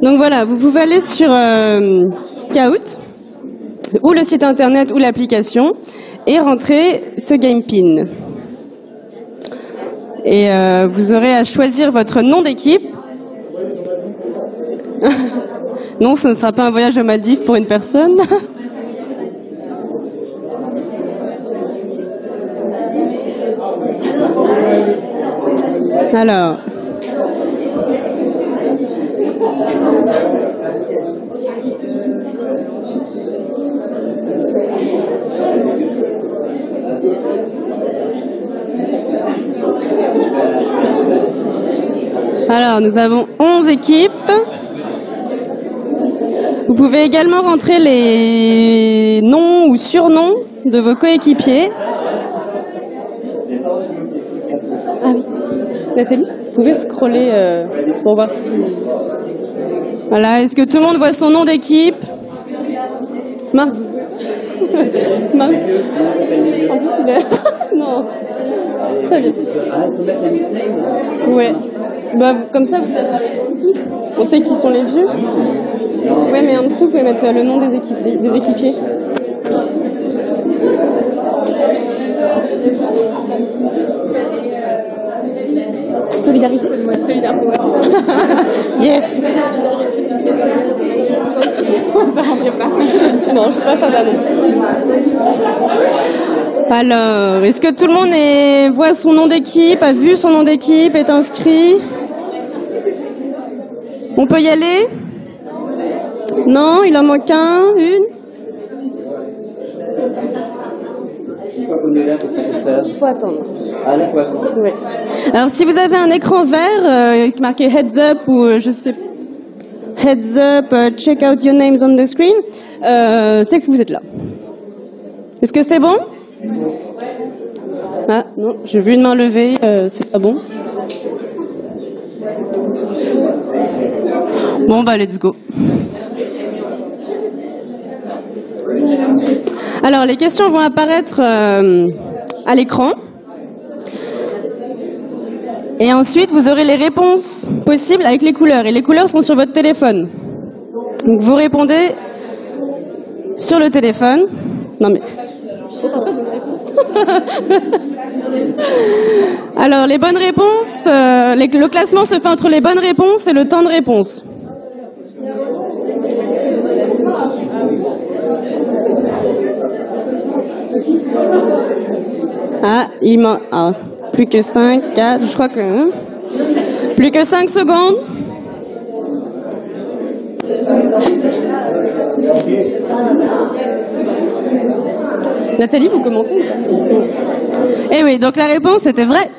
A: Donc, voilà, vous pouvez aller sur Kahoot, ou le site internet ou l'application, et rentrer ce game pin. Et vous aurez à choisir votre nom d'équipe. Non, ce ne sera pas un voyage aux Maldives pour une personne. Alors. Alors, nous avons 11 équipes. Vous pouvez également rentrer les noms ou surnoms de vos coéquipiers. Ah oui. Nathalie, vous pouvez scroller pour voir si... Voilà, est-ce que tout le monde voit son nom d'équipe? Marc. Marc. En plus, il est... Non. Très bien. Ouais. Bah, comme ça, vous avez en dessous. On sait qui sont les vieux. Ouais, mais en dessous, vous pouvez mettre le nom des équipiers. Solidarité. Solidaire. Yes. Ça rentrait pas. Non, je peux pas faire d'annonce. Alors, est-ce que tout le monde voit son nom d'équipe, a vu son nom d'équipe, est inscrit? On peut y aller? Non, il en manque un, une? Il faut attendre. Ouais. Alors, si vous avez un écran vert marqué Heads Up ou je sais Heads Up, check out your names on the screen, c'est que vous êtes là. Est-ce que c'est bon? Ah non, j'ai vu une main levée, c'est pas bon. Bon bah let's go. Alors les questions vont apparaître à l'écran. Et ensuite, vous aurez les réponses possibles avec les couleurs. Et les couleurs sont sur votre téléphone. Donc, vous répondez sur le téléphone. Non, mais... Alors, les bonnes réponses... le classement se fait entre les bonnes réponses et le temps de réponse. Ah, il manque... Ah. Plus que 5, 4, je crois que... Hein, plus que 5 secondes. Nathalie, vous commentez? Eh oui, donc la réponse était vraie.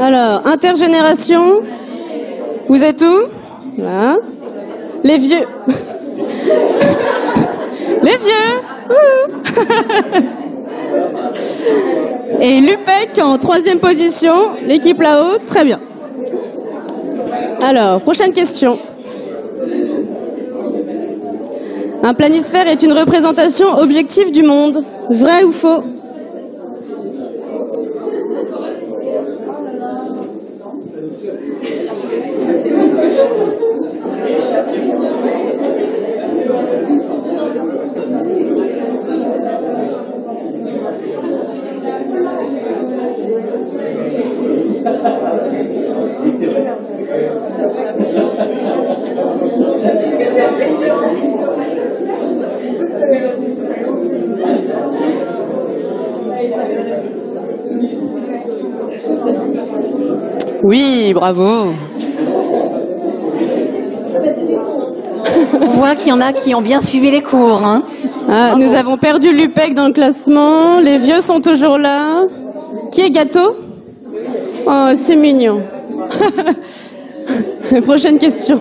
A: Alors, intergénération. Vous êtes où? Là. Les vieux. Les vieux. Et l'UPEC en 3e position, l'équipe là-haut, très bien. Alors, prochaine question. Un planisphère est une représentation objective du monde. Vrai ou faux? Oui, bravo.
F: On voit qu'il y en a qui ont bien suivi les cours. Hein.
A: Ah, nous avons perdu l'UPEC dans le classement. Les vieux sont toujours là. Qui est Gâteau? Oh, c'est mignon. Prochaine question.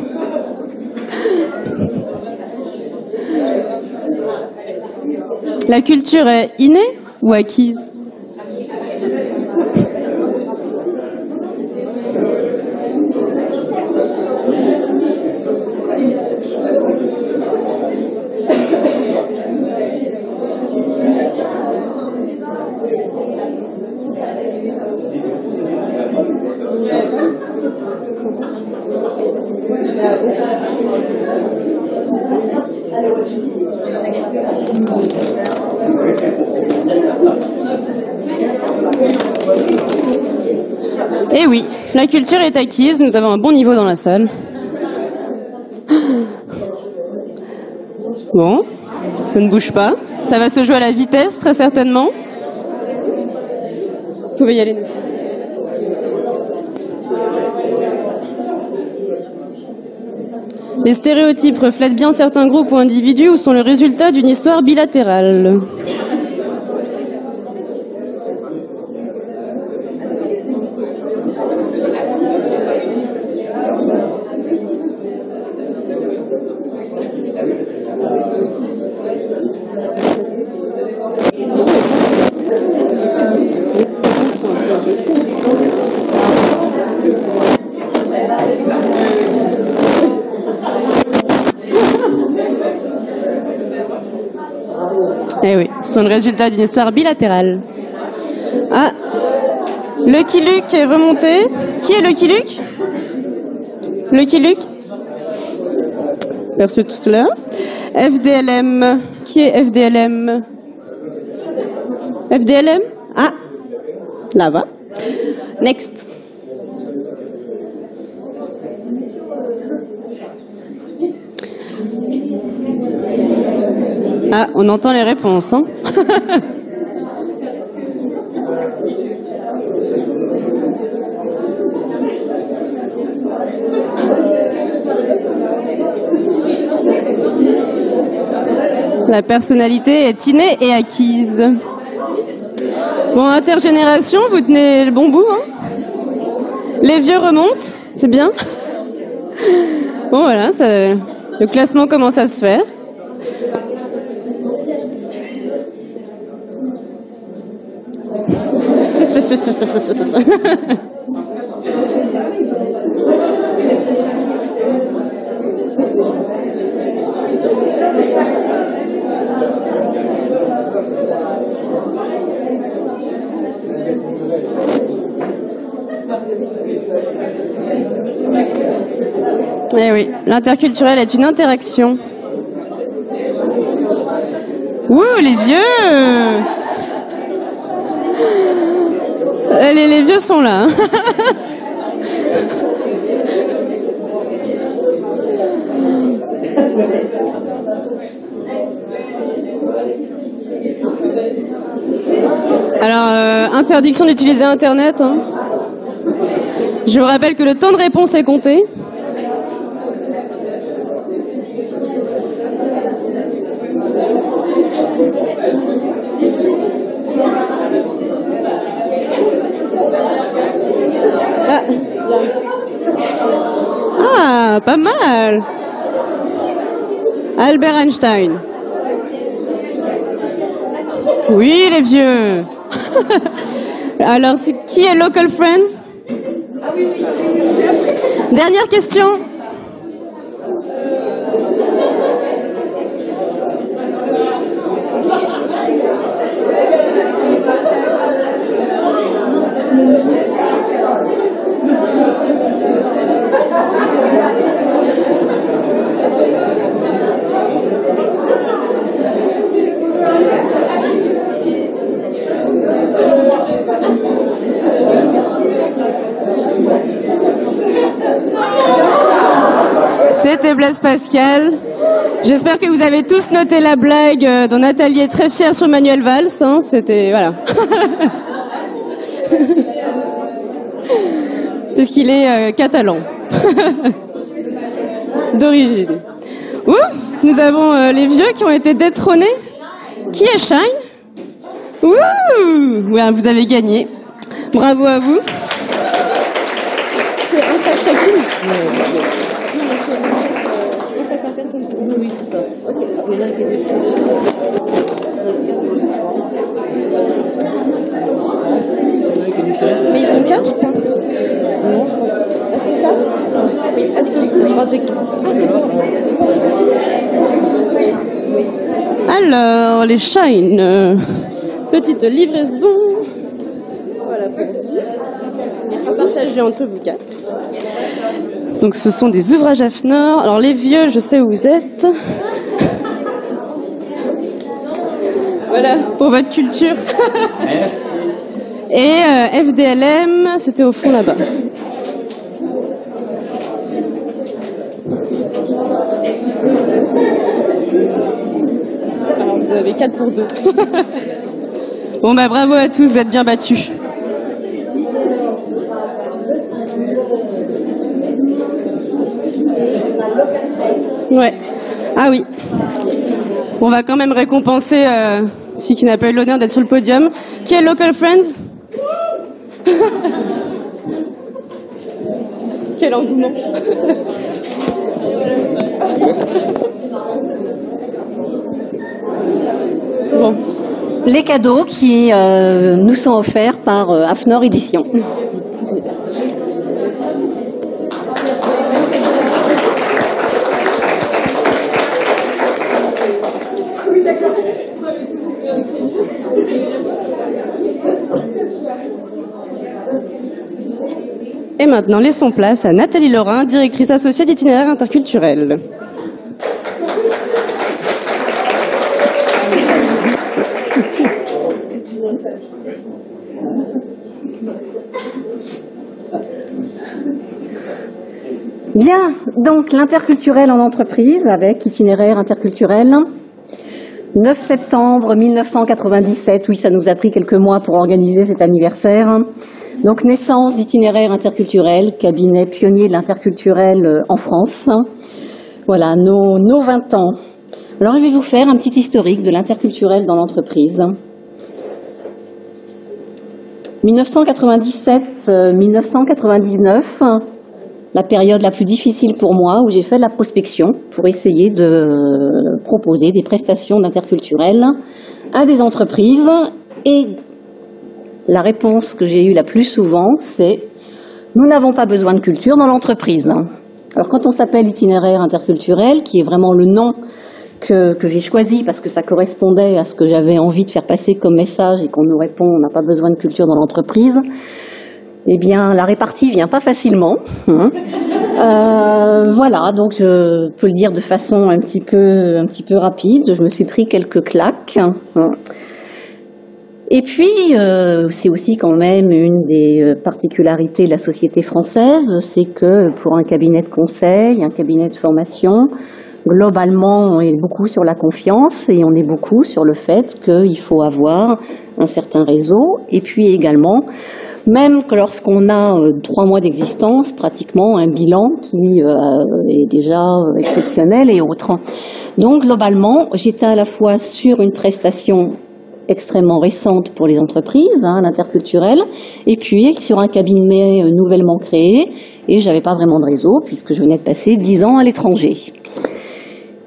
A: La culture est innée ou acquise? Eh oui, la culture est acquise, nous avons un bon niveau dans la salle. Bon, je ne bouge pas. Ça va se jouer à la vitesse, très certainement. Vous pouvez y aller. Les stéréotypes reflètent bien certains groupes ou individus ou sont le résultat d'une histoire bilatérale. Eh oui, ce sont le résultat d'une histoire bilatérale. Ah, Lucky Luke est remonté. Qui est Lucky Luke? Lucky Luke? Perçu tout cela. FDLM. Qui est FDLM? FDLM? Ah, là-bas. Next. Ah, on entend les réponses, hein. La personnalité est innée et acquise. Bon, intergénération, vous tenez le bon bout, hein. Les vieux remontent, c'est bien. Bon, voilà, le classement commence à se faire. Eh oui, l'interculturel est une interaction. Ouh, les vieux! Les vieux sont là. Hein. Alors, interdiction d'utiliser Internet. Hein. Je vous rappelle que le temps de réponse est compté. Ah, pas mal. Albert Einstein. Oui, les vieux. Alors, qui est Local Friends? Dernière question. C'était Blaise Pascal. J'espère que vous avez tous noté la blague dont Nathalie est très fière sur Manuel Valls. Hein, c'était... Voilà. Puisqu'il est catalan. D'origine. Ouh, nous avons les vieux qui ont été détrônés. Qui est Shine? Ouh, ouais, vous avez gagné. Bravo à vous. C'est un sac chacune.
G: Oui, c'est ça. Ok. Il y en a qui est déchiré.
A: Mais ils sont 4, je crois.
G: Non, je crois.
A: Elles sont 4?
G: Oui, elles sont 3 équipes.
A: Ah, c'est bon. Alors, les Shine. Petite livraison. Voilà pour vous. À partager entre vous 4. Donc, ce sont des ouvrages Hafner. Alors, les vieux, je sais où vous êtes. Voilà, pour votre culture.
C: Merci.
A: Et FDLM, c'était au fond là-bas. Alors, vous avez 4 pour 2. Bon, bah bravo à tous, vous êtes bien battus. Ouais. Ah oui. On va quand même récompenser celui qui n'a pas eu l'honneur d'être sur le podium. Qui est Local Friends? Quel engouement. Bon.
F: Les cadeaux qui nous sont offerts par Hafner Édition.
A: Et maintenant, laissons place à Nathalie Laurin, directrice associée d'Itinéraire Interculturel.
F: Bien, donc l'interculturel en entreprise avec Itinéraire Interculturel. 9 septembre 1997, oui, ça nous a pris quelques mois pour organiser cet anniversaire. Donc naissance d'Itinéraire Interculturel, cabinet pionnier de l'interculturel en France. Voilà, nos 20 ans. Alors je vais vous faire un petit historique de l'interculturel dans l'entreprise. 1997-1999, la période la plus difficile pour moi, où j'ai fait de la prospection pour essayer de proposer des prestations d'interculturel à des entreprises. Et la réponse que j'ai eue la plus souvent, c'est « Nous n'avons pas besoin de culture dans l'entreprise ». Alors quand on s'appelle Itinéraire Interculturel, qui est vraiment le nom que j'ai choisi parce que ça correspondait à ce que j'avais envie de faire passer comme message et qu'on nous répond « On n'a pas besoin de culture dans l'entreprise », eh bien, la répartie vient pas facilement. Voilà, donc je peux le dire de façon un petit peu rapide. Je me suis pris quelques claques. Et puis, c'est aussi quand même une des particularités de la société française, c'est que pour un cabinet de conseil, un cabinet de formation, globalement, on est beaucoup sur la confiance et on est beaucoup sur le fait qu'il faut avoir un certain réseau. Et puis également, même que lorsqu'on a 3 mois d'existence, pratiquement un bilan qui est déjà exceptionnel et autre. Donc globalement, j'étais à la fois sur une prestation extrêmement récente pour les entreprises, l'interculturel, et puis sur un cabinet nouvellement créé, et j'avais pas vraiment de réseau puisque je venais de passer 10 ans à l'étranger.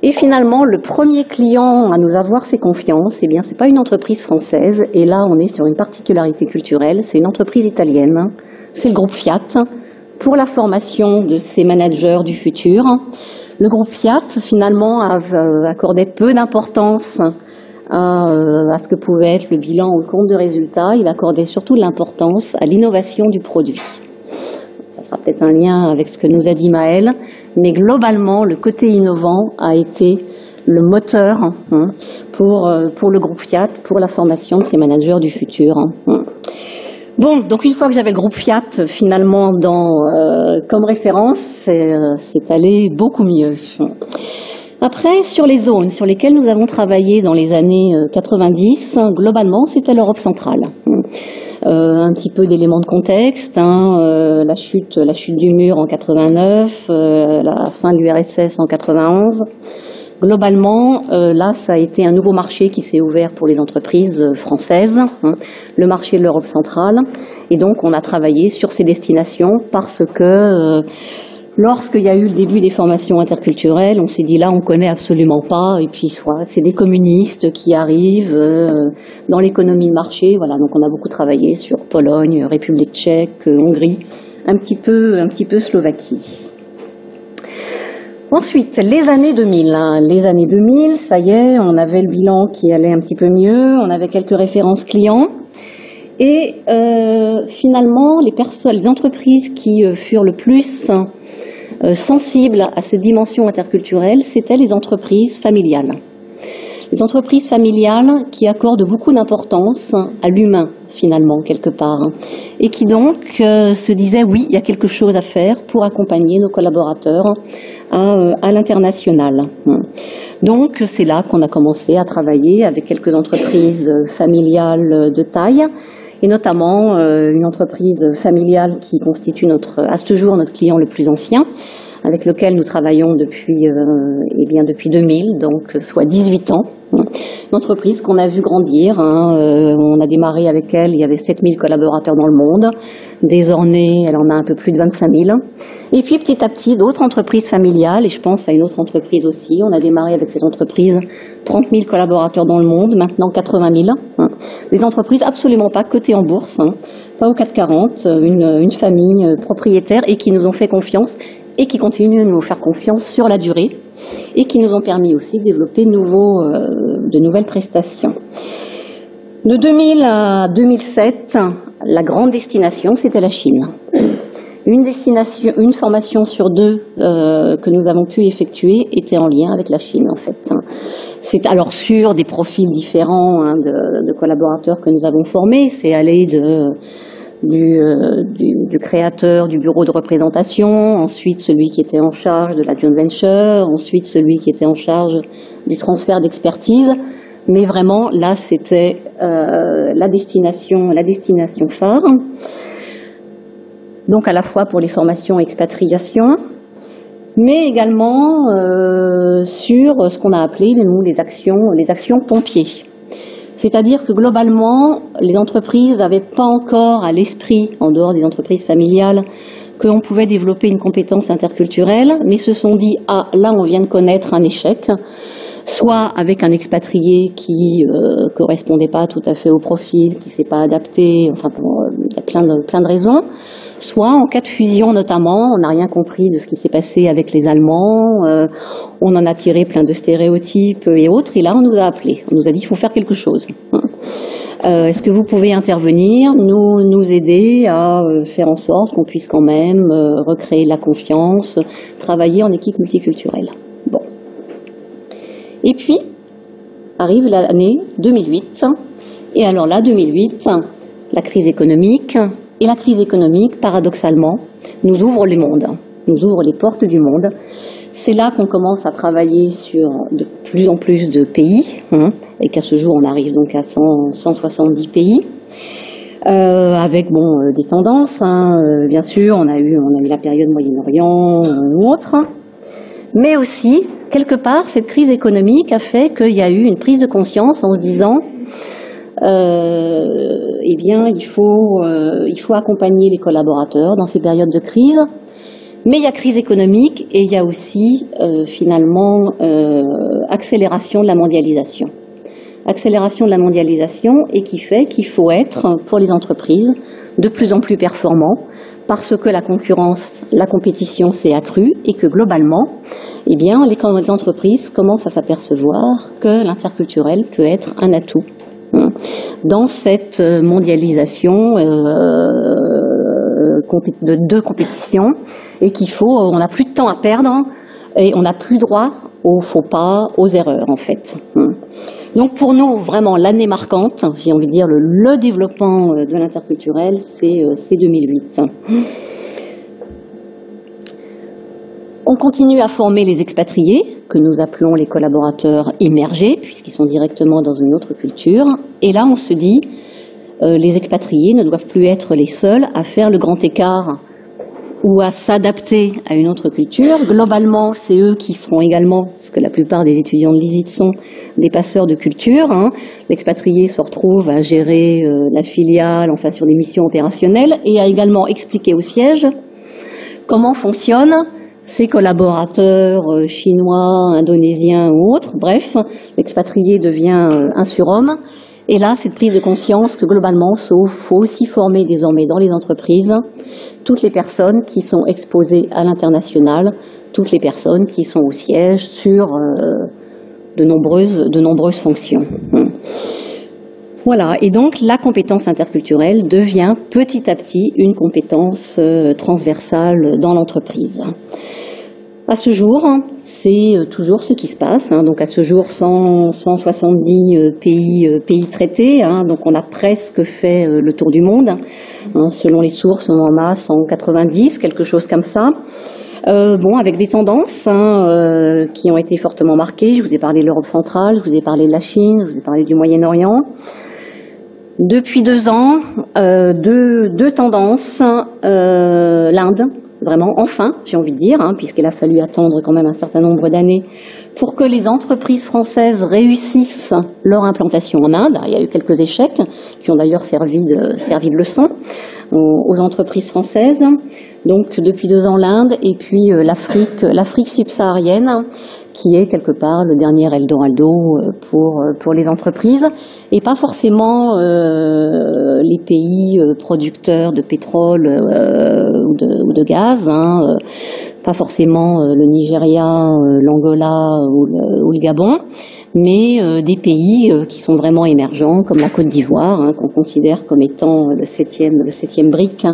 F: Et finalement, le premier client à nous avoir fait confiance, eh bien, c'est pas une entreprise française. Et là, on est sur une particularité culturelle. C'est une entreprise italienne. C'est le groupe Fiat pour la formation de ses managers du futur. Le groupe Fiat, finalement, accordait peu d'importance à ce que pouvait être le bilan ou le compte de résultat. Il accordait surtout de l'importance à l'innovation du produit. Ça sera peut-être un lien avec ce que nous a dit Maëlle, mais globalement, le côté innovant a été le moteur pour le groupe Fiat, pour la formation de ses managers du futur. Bon, donc une fois que j'avais le groupe Fiat finalement comme référence, c'est allé beaucoup mieux. Après, sur les zones sur lesquelles nous avons travaillé dans les années 90, globalement, c'était l'Europe centrale. Un petit peu d'éléments de contexte, la chute du mur en 89, la fin de l'URSS en 91. Globalement, là, ça a été un nouveau marché qui s'est ouvert pour les entreprises françaises, le marché de l'Europe centrale. Et donc, on a travaillé sur ces destinations parce que lorsqu'il y a eu le début des formations interculturelles, on s'est dit là, on connaît absolument pas, et puis soit c'est des communistes qui arrivent dans l'économie de marché, voilà. Donc on a beaucoup travaillé sur Pologne, République tchèque, Hongrie, un petit peu Slovaquie. Ensuite, les années 2000. Les années 2000, ça y est, on avait le bilan qui allait un petit peu mieux, on avait quelques références clients. Et finalement, les entreprises qui furent le plus sensibles à cette dimension interculturelle, c'était les entreprises familiales. Les entreprises familiales qui accordent beaucoup d'importance à l'humain, finalement, quelque part, et qui donc se disaient, oui, il y a quelque chose à faire pour accompagner nos collaborateurs à l'international. Donc, c'est là qu'on a commencé à travailler avec quelques entreprises familiales de taille, et notamment une entreprise familiale qui constitue à ce jour notre client le plus ancien, avec lequel nous travaillons depuis 2000, donc soit 18 ans. Une entreprise qu'on a vu grandir. On a démarré avec elle, il y avait 7000 collaborateurs dans le monde. Désormais, elle en a un peu plus de 25 000. Et puis petit à petit, d'autres entreprises familiales, et je pense à une autre entreprise aussi. On a démarré avec ces entreprises 30 000 collaborateurs dans le monde, maintenant 80 000. Des entreprises absolument pas cotées en bourse, pas au 440, une famille propriétaire et qui nous ont fait confiance et qui continuent de nous faire confiance sur la durée et qui nous ont permis aussi de développer de nouvelles prestations. De 2000 à 2007, la grande destination, c'était la Chine. Une formation sur 2 que nous avons pu effectuer était en lien avec la Chine, en fait. C'est alors sur des profils différents de collaborateurs que nous avons formés. C'est aller du créateur du bureau de représentation, ensuite celui qui était en charge de la joint venture, ensuite celui qui était en charge du transfert d'expertise. Mais vraiment, là, c'était la destination phare. Donc à la fois pour les formations expatriation, mais également sur ce qu'on a appelé nous les actions pompiers. C'est-à-dire que globalement, les entreprises n'avaient pas encore à l'esprit, en dehors des entreprises familiales, qu'on pouvait développer une compétence interculturelle, mais se sont dit « Ah, là, on vient de connaître un échec », soit avec un expatrié qui correspondait pas tout à fait au profil, qui s'est pas adapté, enfin, il y a plein de raisons, soit en cas de fusion notamment, on n'a rien compris de ce qui s'est passé avec les Allemands, on en a tiré plein de stéréotypes et autres, et là on nous a appelés, on nous a dit il faut faire quelque chose. Est-ce que vous pouvez intervenir, nous aider à faire en sorte qu'on puisse quand même recréer la confiance, travailler en équipe multiculturelle. Bon. Et puis, arrive l'année 2008, et alors là, 2008, la crise économique, et la crise économique, paradoxalement, nous ouvre les mondes, nous ouvre les portes du monde. C'est là qu'on commence à travailler sur de plus en plus de pays, et qu'à ce jour, on arrive donc à 170 pays, avec des tendances. Bien sûr, on a eu la période Moyen-Orient ou autre, mais aussi, quelque part, cette crise économique a fait qu'il y a eu une prise de conscience en se disant eh bien, il faut accompagner les collaborateurs dans ces périodes de crise. Mais il y a crise économique et il y a aussi finalement accélération de la mondialisation. Accélération de la mondialisation et qui fait qu'il faut être, pour les entreprises, de plus en plus performants parce que la concurrence, la compétition s'est accrue et que globalement, eh bien, les entreprises commencent à s'apercevoir que l'interculturel peut être un atout dans cette mondialisation de compétition et on n'a plus de temps à perdre et on n'a plus droit aux faux pas, aux erreurs en fait. Donc pour nous, vraiment, l'année marquante, j'ai envie de dire le développement de l'interculturel, c'est 2008. On continue à former les expatriés, que nous appelons les collaborateurs immergés, puisqu'ils sont directement dans une autre culture. Et là, on se dit, les expatriés ne doivent plus être les seuls à faire le grand écart ou à s'adapter à une autre culture. Globalement, c'est eux qui seront également, ce que la plupart des étudiants de l'ISIT sont, des passeurs de culture. L'expatrié se retrouve à gérer la filiale, enfin sur des missions opérationnelles, et à également expliquer au siège comment fonctionnent ces collaborateurs chinois, indonésiens ou autres. Bref, l'expatrié devient un surhomme. Et là, cette prise de conscience que globalement, il faut aussi former désormais dans les entreprises toutes les personnes qui sont exposées à l'international, toutes les personnes qui sont au siège sur de nombreuses fonctions. Voilà, et donc la compétence interculturelle devient petit à petit une compétence transversale dans l'entreprise. À ce jour, c'est toujours ce qui se passe. Donc à ce jour, 170 pays traités. Donc on a presque fait le tour du monde. Selon les sources, on en a 190, quelque chose comme ça. Avec des tendances qui ont été fortement marquées. Je vous ai parlé de l'Europe centrale, je vous ai parlé de la Chine, je vous ai parlé du Moyen-Orient. Depuis 2 ans, deux tendances. L'Inde. Vraiment, enfin, j'ai envie de dire, puisqu'il a fallu attendre quand même un certain nombre d'années pour que les entreprises françaises réussissent leur implantation en Inde. Il y a eu quelques échecs qui ont d'ailleurs servi de leçon aux entreprises françaises. Donc, depuis 2 ans, l'Inde et puis l'Afrique subsaharienne, qui est quelque part le dernier Eldorado pour les entreprises, et pas forcément les pays producteurs de pétrole ou de gaz, pas forcément le Nigeria, l'Angola ou le Gabon, mais des pays qui sont vraiment émergents, comme la Côte d'Ivoire, hein, qu'on considère comme étant le septième BRIC,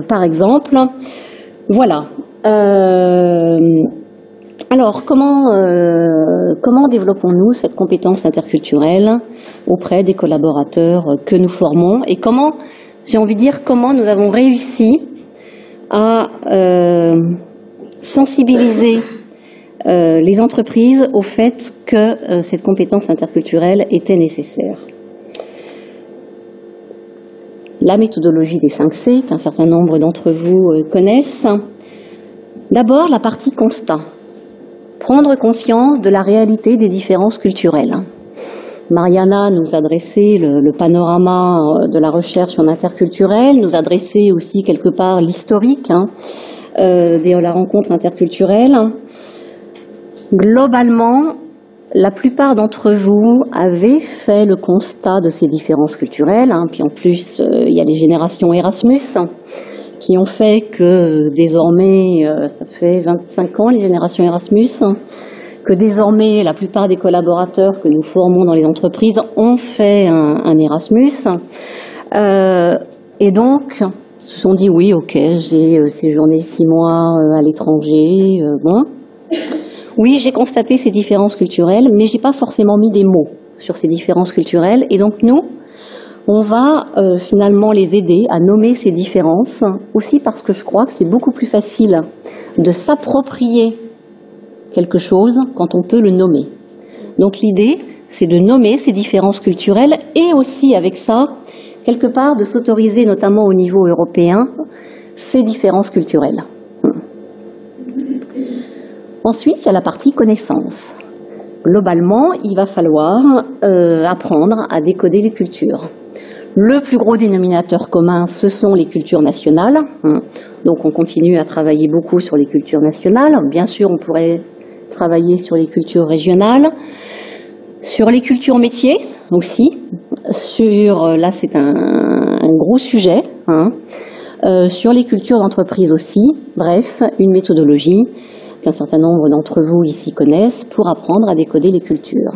F: par exemple. Voilà. Alors, comment développons-nous cette compétence interculturelle auprès des collaborateurs que nous formons, et comment, j'ai envie de dire, comment nous avons réussi à sensibiliser les entreprises au fait que cette compétence interculturelle était nécessaire. La méthodologie des 5C, qu'un certain nombre d'entre vous connaissent. D'abord, la partie constat. Prendre conscience de la réalité des différences culturelles. Mariana nous a dressé le panorama de la recherche en interculturel, nous a dressé aussi quelque part l'historique de la rencontre interculturelle. Globalement, la plupart d'entre vous avaient fait le constat de ces différences culturelles, puis en plus il y a les générations Erasmus qui ont fait que désormais, ça fait 25 ans les générations Erasmus, que désormais la plupart des collaborateurs que nous formons dans les entreprises ont fait un Erasmus, et donc se sont dit oui, ok, j'ai séjourné 6 mois à l'étranger, bon. Oui, j'ai constaté ces différences culturelles, mais j'ai pas forcément mis des mots sur ces différences culturelles. Et donc nous, on va finalement les aider à nommer ces différences, aussi parce que je crois que c'est beaucoup plus facile de s'approprier quelque chose quand on peut le nommer. Donc l'idée, c'est de nommer ces différences culturelles et aussi avec ça, quelque part, de s'autoriser, notamment au niveau européen, ces différences culturelles. Ensuite, il y a la partie connaissance. Globalement, il va falloir apprendre à décoder les cultures. Le plus gros dénominateur commun, ce sont les cultures nationales. Donc on continue à travailler beaucoup sur les cultures nationales. Bien sûr, on pourrait travailler sur les cultures régionales, sur les cultures métiers aussi. Là, c'est un gros sujet. Sur les cultures d'entreprise aussi. Bref, une méthodologie qu'un certain nombre d'entre vous ici connaissent, pour apprendre à décoder les cultures.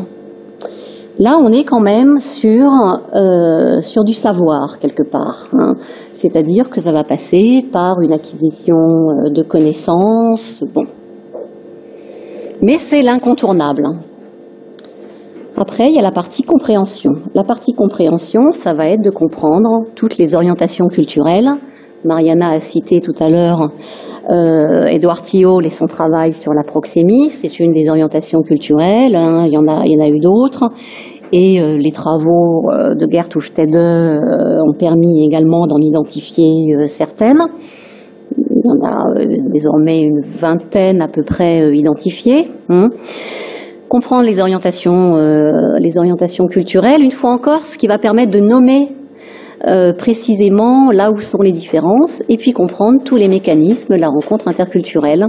F: Là, on est quand même sur du savoir, quelque part. C'est-à-dire que ça va passer par une acquisition de connaissances, bon. Mais c'est l'incontournable. Après, il y a la partie compréhension. La partie compréhension, ça va être de comprendre toutes les orientations culturelles. Mariana a cité tout à l'heure Édouard Thiault et son travail sur la proxémie, c'est une des orientations culturelles, il y en a eu d'autres, et les travaux de Gert Hofstede ont permis également d'en identifier certaines. Il y en a désormais une vingtaine à peu près identifiées. Comprendre les orientations culturelles, une fois encore, ce qui va permettre de nommer précisément là où sont les différences, et puis comprendre tous les mécanismes de la rencontre interculturelle,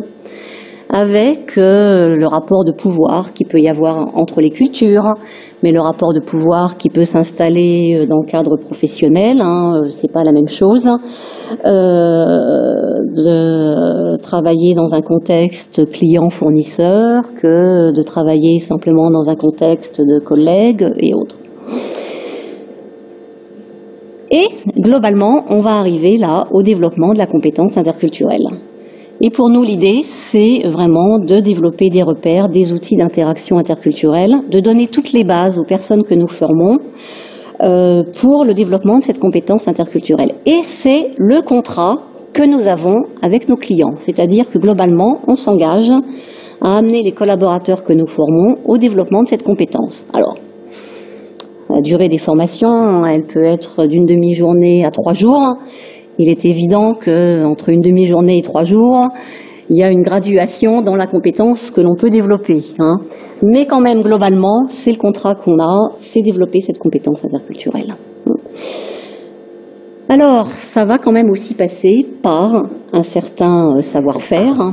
F: avec le rapport de pouvoir qu'il peut y avoir entre les cultures, mais le rapport de pouvoir qui peut s'installer dans le cadre professionnel, c'est pas la même chose. De travailler dans un contexte client-fournisseur que de travailler simplement dans un contexte de collègues et autres. Et globalement, on va arriver là au développement de la compétence interculturelle. Et pour nous, l'idée, c'est vraiment de développer des repères, des outils d'interaction interculturelle, de donner toutes les bases aux personnes que nous formons pour le développement de cette compétence interculturelle. Et c'est le contrat que nous avons avec nos clients. C'est-à-dire que globalement, on s'engage à amener les collaborateurs que nous formons au développement de cette compétence. Alors, la durée des formations, elle peut être d'une demi-journée à 3 jours. Il est évident qu'entre une demi-journée et 3 jours, il y a une graduation dans la compétence que l'on peut développer. Mais quand même, globalement, c'est le contrat qu'on a, c'est développer cette compétence interculturelle. Alors, ça va quand même aussi passer par un certain savoir-faire.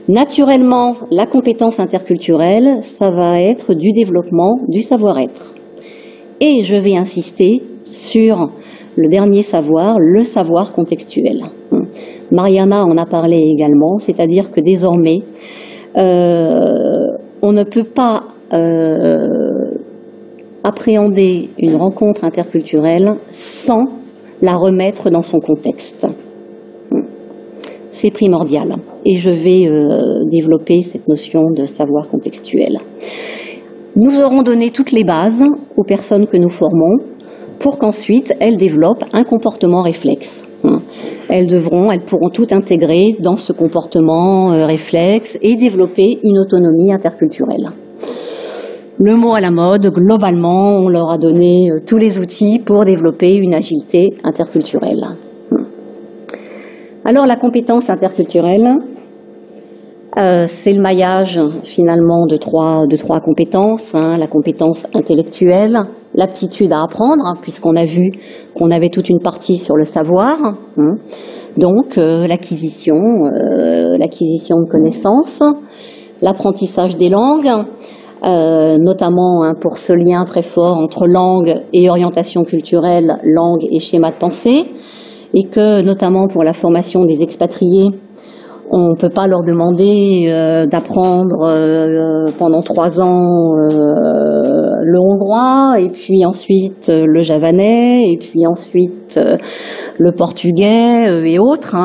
F: Naturellement, la compétence interculturelle, ça va être du développement du savoir-être. Et je vais insister sur le dernier savoir, le savoir contextuel. Mariama en a parlé également, c'est-à-dire que désormais, on ne peut pas appréhender une rencontre interculturelle sans la remettre dans son contexte. C'est primordial. Et je vais développer cette notion de savoir contextuel. Nous aurons donné toutes les bases aux personnes que nous formons pour qu'ensuite elles développent un comportement réflexe. Elles pourront tout intégrer dans ce comportement réflexe et développer une autonomie interculturelle. Le mot à la mode, globalement, on leur a donné tous les outils pour développer une agilité interculturelle. Alors la compétence interculturelle, c'est le maillage finalement de trois compétences, la compétence intellectuelle, l'aptitude à apprendre, puisqu'on a vu qu'on avait toute une partie sur le savoir, donc l'acquisition de connaissances, l'apprentissage des langues, notamment pour ce lien très fort entre langue et orientation culturelle, langue et schéma de pensée, et que notamment pour la formation des expatriés, on ne peut pas leur demander d'apprendre pendant 3 ans le hongrois, et puis ensuite le javanais, et puis ensuite le portugais et autres.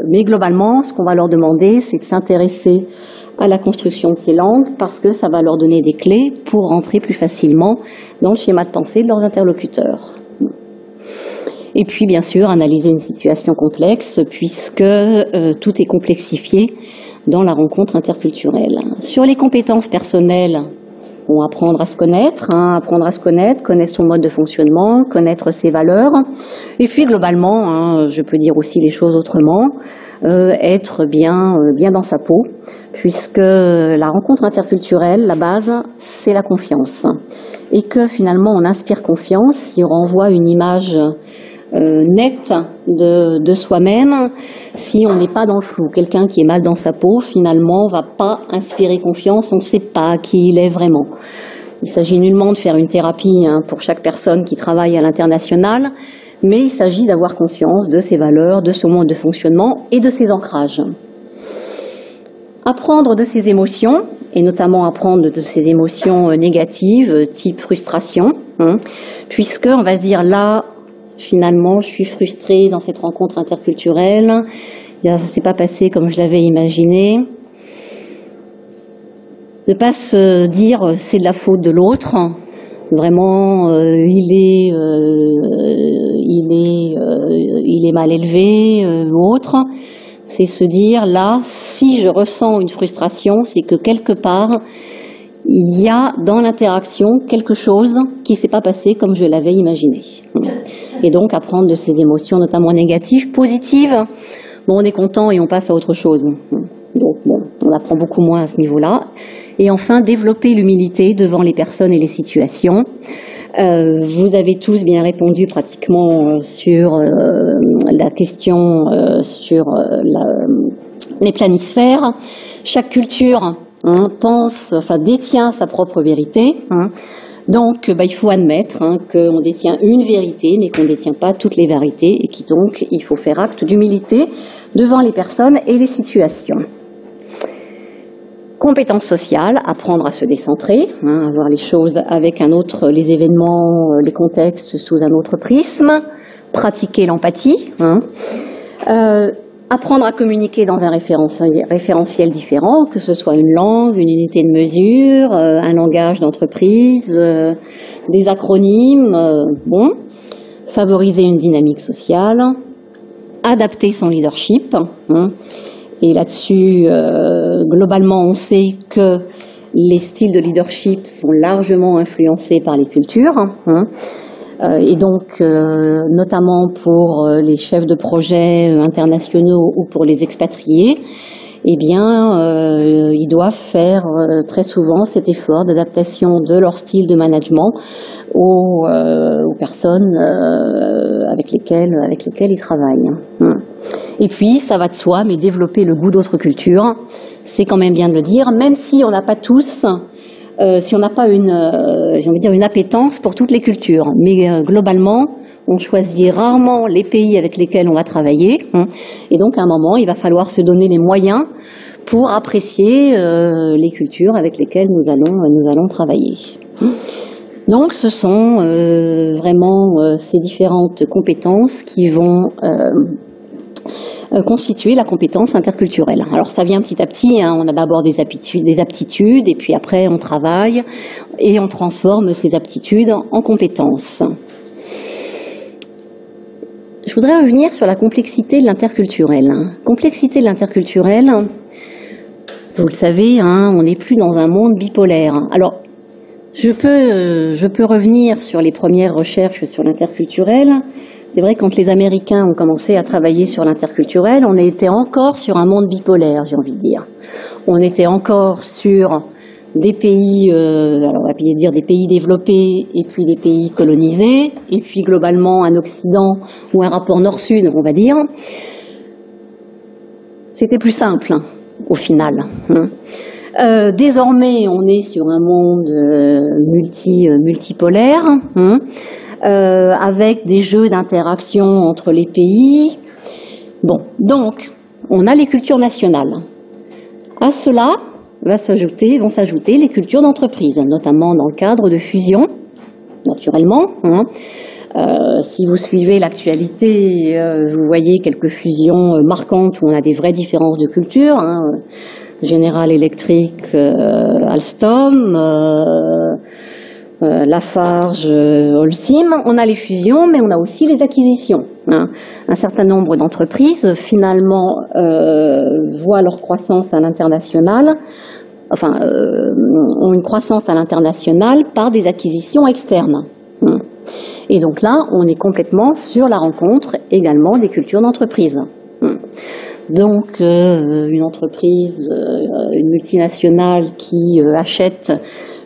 F: Mais globalement, ce qu'on va leur demander, c'est de s'intéresser à la construction de ces langues, parce que ça va leur donner des clés pour rentrer plus facilement dans le schéma de pensée de leurs interlocuteurs. Et puis, bien sûr, analyser une situation complexe, puisque tout est complexifié dans la rencontre interculturelle. Sur les compétences personnelles, apprendre à se connaître, connaître son mode de fonctionnement, connaître ses valeurs. Et puis, globalement, je peux dire aussi les choses autrement, être bien dans sa peau, puisque la rencontre interculturelle, la base, c'est la confiance. Et que finalement, on inspire confiance si on renvoie une image nette de soi-même, si on n'est pas dans le flou. Quelqu'un qui est mal dans sa peau, finalement, va pas inspirer confiance, on ne sait pas qui il est vraiment. Il s'agit nullement de faire une thérapie pour chaque personne qui travaille à l'international, mais il s'agit d'avoir conscience de ses valeurs, de son mode de fonctionnement et de ses ancrages. Apprendre de ses émotions, et notamment apprendre de ses émotions négatives, type frustration, puisque on va se dire là, finalement, je suis frustrée dans cette rencontre interculturelle. Ça ne s'est pas passé comme je l'avais imaginé. Ne pas se dire c'est de la faute de l'autre. Vraiment, il est mal élevé ou autre. C'est se dire là, si je ressens une frustration, c'est que quelque part il y a dans l'interaction quelque chose qui ne s'est pas passé comme je l'avais imaginé. Et donc apprendre de ces émotions, notamment négatives, positives. Bon, on est content et on passe à autre chose. Donc bon, on apprend beaucoup moins à ce niveau-là. Et enfin, développer l'humilité devant les personnes et les situations. Vous avez tous bien répondu pratiquement sur la question sur les planisphères. Chaque culture détient sa propre vérité. Donc, il faut admettre qu'on détient une vérité, mais qu'on ne détient pas toutes les vérités, et qui donc, il faut faire acte d'humilité devant les personnes et les situations. Compétences sociales, apprendre à se décentrer, à voir les choses avec les événements, les contextes sous un autre prisme, pratiquer l'empathie, apprendre à communiquer dans un référentiel différent, que ce soit une langue, une unité de mesure, un langage d'entreprise, des acronymes, favoriser une dynamique sociale, adapter son leadership. Et là-dessus, globalement, on sait que les styles de leadership sont largement influencés par les cultures. Et donc, notamment pour les chefs de projet internationaux ou pour les expatriés, ils doivent faire très souvent cet effort d'adaptation de leur style de management aux personnes avec lesquelles ils travaillent. Et puis, ça va de soi, mais développer le goût d'autres cultures, c'est quand même bien de le dire, même si on n'a pas tous... si on n'a pas une appétence pour toutes les cultures. Mais globalement, On choisit rarement les pays avec lesquels on va travailler. Et donc, à un moment, il va falloir se donner les moyens pour apprécier les cultures avec lesquelles nous allons travailler. Donc, ce sont vraiment ces différentes compétences qui vont constituer la compétence interculturelle. Alors, ça vient petit à petit. On a d'abord des aptitudes, et puis après, on travaille et on transforme ces aptitudes en compétences. Je voudrais revenir sur la complexité de l'interculturel. Complexité de l'interculturel, vous le savez, on n'est plus dans un monde bipolaire. Alors, je peux revenir sur les premières recherches sur l'interculturel. C'est vrai, quand les Américains ont commencé à travailler sur l'interculturel, on était encore sur un monde bipolaire, j'ai envie de dire. On était encore sur des pays, alors on va dire des pays développés et puis des pays colonisés, et puis globalement un Occident ou un rapport Nord-Sud, on va dire. C'était plus simple, au final. Désormais, on est sur un monde multipolaire, avec des jeux d'interaction entre les pays. Bon, donc, on a les cultures nationales. À cela vont s'ajouter les cultures d'entreprise, notamment dans le cadre de fusion, naturellement. Si vous suivez l'actualité, vous voyez quelques fusions marquantes où on a des vraies différences de culture. General Electric, Alstom, Lafarge, Holcim. On a les fusions, mais on a aussi les acquisitions. Un certain nombre d'entreprises, finalement, voient leur croissance à l'international, ont une croissance à l'international par des acquisitions externes. Et donc là, on est complètement sur la rencontre également des cultures d'entreprise. Donc, une entreprise, une multinationale qui achète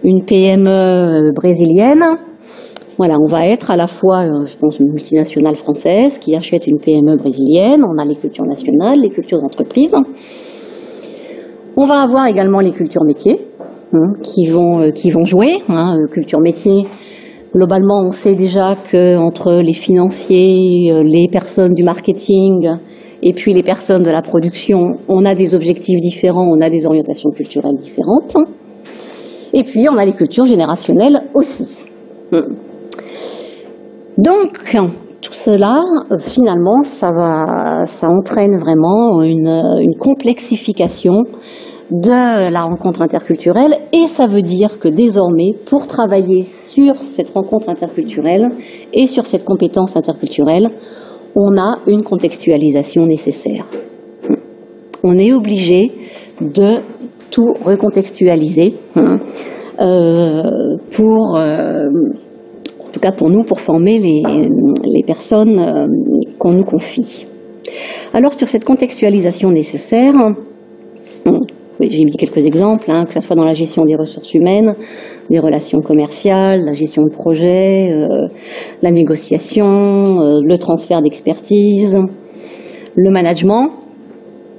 F: une PME brésilienne, voilà, on va être à la fois, je pense, une multinationale française qui achète une PME brésilienne. On a les cultures nationales, les cultures d'entreprise. On va avoir également les cultures métiers qui vont jouer. Culture métier, globalement, on sait déjà que entre les financiers, les personnes du marketing et puis les personnes de la production, on a des objectifs différents, on a des orientations culturelles différentes. Et puis, on a les cultures générationnelles aussi. Donc, tout cela, finalement, ça entraîne vraiment une complexification de la rencontre interculturelle, et ça veut dire que désormais, pour travailler sur cette rencontre interculturelle et sur cette compétence interculturelle, on a une contextualisation nécessaire. On est obligé de tout recontextualiser pour, en tout cas pour nous, pour former les personnes qu'on nous confie. Alors sur cette contextualisation nécessaire, j'ai mis quelques exemples, que ce soit dans la gestion des ressources humaines, des relations commerciales, la gestion de projet, la négociation, le transfert d'expertise, le management,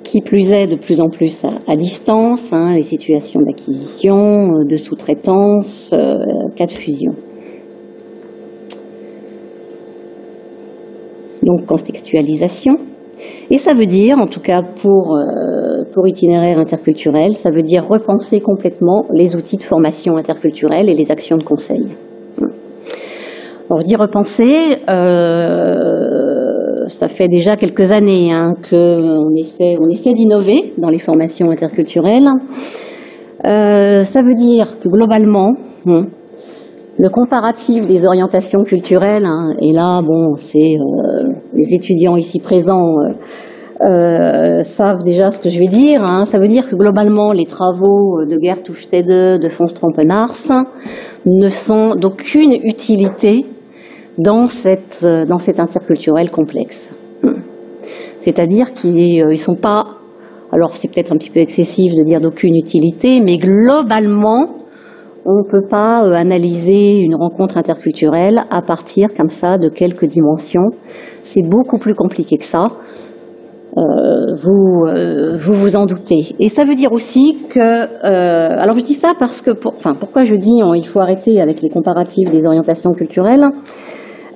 F: qui plus est de plus en plus à distance, les situations d'acquisition, de sous-traitance, cas de fusion. Donc contextualisation. Et ça veut dire, en tout cas pour itinéraire interculturel, ça veut dire repenser complètement les outils de formation interculturelle et les actions de conseil. Alors, dire repenser, ça fait déjà quelques années qu'on essaie d'innover dans les formations interculturelles. Ça veut dire que globalement, le comparatif des orientations culturelles, et là, bon, c'est les étudiants ici présents savent déjà ce que je vais dire. Ça veut dire que globalement, les travaux de Gert Hofstede, de von Stolpenhars ne sont d'aucune utilité dans cet interculturel complexe. C'est-à-dire qu'ils sont pas, alors c'est peut-être un petit peu excessif de dire d'aucune utilité, mais globalement, on ne peut pas analyser une rencontre interculturelle à partir comme ça de quelques dimensions. C'est beaucoup plus compliqué que ça. Vous en doutez. Et ça veut dire aussi que... alors je dis ça parce que... pourquoi je dis il faut arrêter avec les comparatifs des orientations culturelles.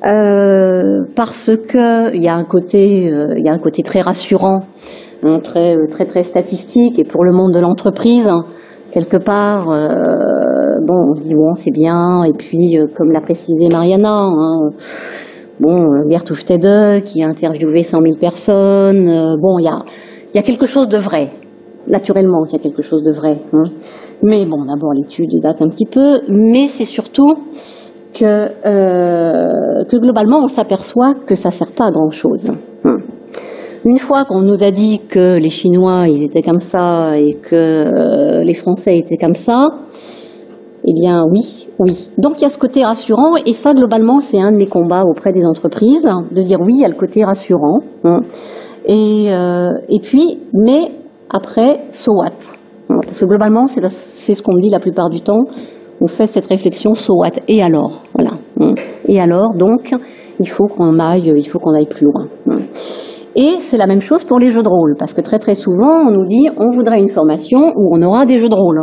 F: parce que il y a un côté très rassurant, hein, très statistique, et pour le monde de l'entreprise, quelque part, bon, on se dit bon, c'est bien, et puis comme l'a précisé Mariana, hein, bon, Gert Hofstede qui a interviewé 100 000 personnes, bon, il y a quelque chose de vrai, naturellement, il y a quelque chose de vrai, hein. Mais bon, d'abord l'étude date un petit peu, mais c'est surtout que globalement on s'aperçoit que ça sert pas à grand chose. Une fois qu'on nous a dit que les Chinois ils étaient comme ça et que les Français étaient comme ça, eh bien oui. Donc il y a ce côté rassurant, et ça globalement c'est un de mes combats auprès des entreprises, de dire oui, il y a le côté rassurant, et puis mais après so what, parce que globalement c'est ce qu'on me dit la plupart du temps. On fait cette réflexion, so what, et alors, voilà. Et alors, donc, il faut qu'on aille plus loin. Et c'est la même chose pour les jeux de rôle, parce que très souvent, on nous dit, on voudrait une formation où on aura des jeux de rôle.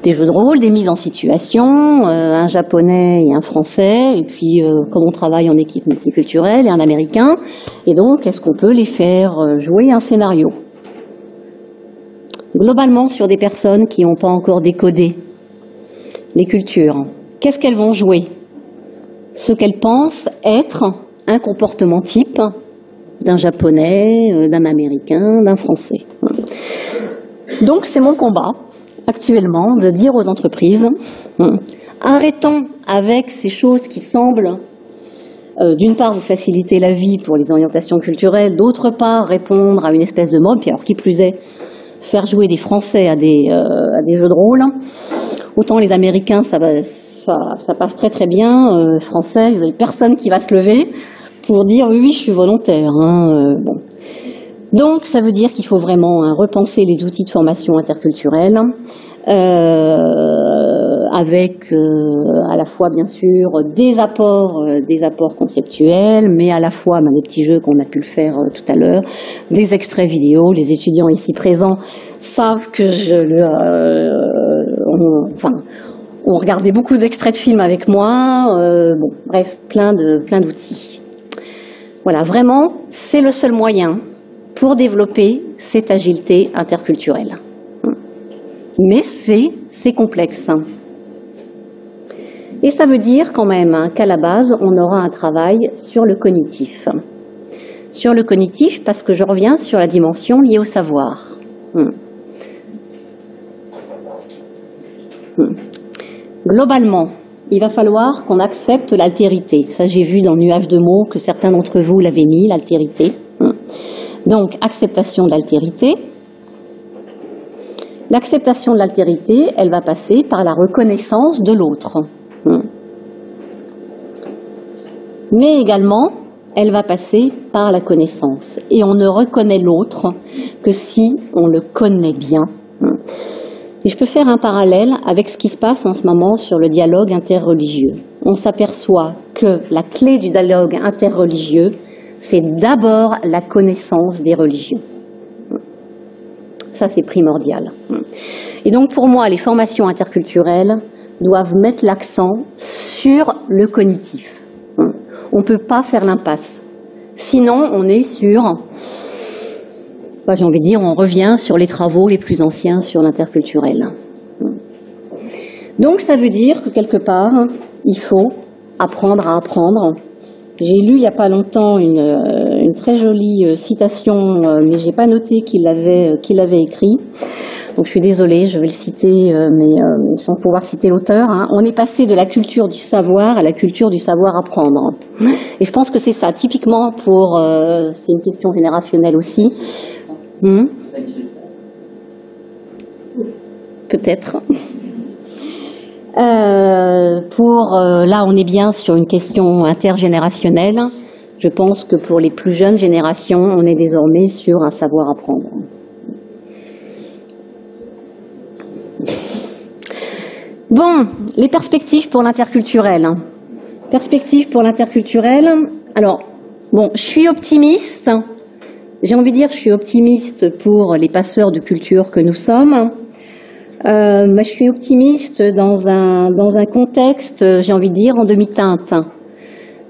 F: Des jeux de rôle, des mises en situation, un japonais et un français, et puis comme on travaille en équipe multiculturelle, et un américain, et donc, est-ce qu'on peut les faire jouer un scénario? Globalement, sur des personnes qui n'ont pas encore décodé les cultures, qu'est-ce qu'elles vont jouer? Ce qu'elles pensent être un comportement type d'un japonais, d'un américain, d'un français. Donc c'est mon combat actuellement de dire aux entreprises, arrêtons avec ces choses qui semblent d'une part vous faciliter la vie pour les orientations culturelles, d'autre part répondre à une espèce de mode, puis alors qui plus est, faire jouer des Français à des jeux de rôle. Autant les Américains, ça passe très bien. Français, vous avez personne qui va se lever pour dire oui, je suis volontaire. Bon. Donc, ça veut dire qu'il faut vraiment repenser les outils de formation interculturelle, avec à la fois bien sûr des apports conceptuels, mais à la fois des petits jeux qu'on a pu le faire tout à l'heure, des extraits vidéo. Les étudiants ici présents savent que on regardait beaucoup d'extraits de films avec moi. Bon, bref, plein d'outils. Voilà, vraiment, c'est le seul moyen pour développer cette agilité interculturelle. Mais c'est complexe. Et ça veut dire quand même qu'à la base, on aura un travail sur le cognitif. Sur le cognitif, parce que je reviens sur la dimension liée au savoir. Globalement, il va falloir qu'on accepte l'altérité. Ça, j'ai vu dans le nuage de mots que certains d'entre vous l'avaient mis, l'altérité. Donc, acceptation de l'altérité. L'acceptation de l'altérité, elle va passer par la reconnaissance de l'autre. Mais également, elle va passer par la connaissance. Et on ne reconnaît l'autre que si on le connaît bien. Et je peux faire un parallèle avec ce qui se passe en ce moment sur le dialogue interreligieux. On s'aperçoit que la clé du dialogue interreligieux, c'est d'abord la connaissance des religions. Ça, c'est primordial. Et donc, pour moi, les formations interculturelles doivent mettre l'accent sur le cognitif. On ne peut pas faire l'impasse. Sinon, on est sur... j'ai envie de dire, on revient sur les travaux les plus anciens sur l'interculturel. Donc, ça veut dire que, quelque part, il faut apprendre à apprendre. J'ai lu il n'y a pas longtemps une très jolie citation, mais je n'ai pas noté qui l'avait écrit. Donc je suis désolée, je vais le citer, mais sans pouvoir citer l'auteur. On est passé de la culture du savoir à la culture du savoir-apprendre. Et je pense que c'est ça, typiquement pour... c'est une question générationnelle aussi. Peut-être. Là, on est bien sur une question intergénérationnelle. Je pense que pour les plus jeunes générations, on est désormais sur un savoir-apprendre. Bon, les perspectives pour l'interculturel. Perspectives pour l'interculturel. Alors, bon, je suis optimiste. J'ai envie de dire, je suis optimiste pour les passeurs de culture que nous sommes. Mais je suis optimiste dans un contexte, j'ai envie de dire, en demi-teinte.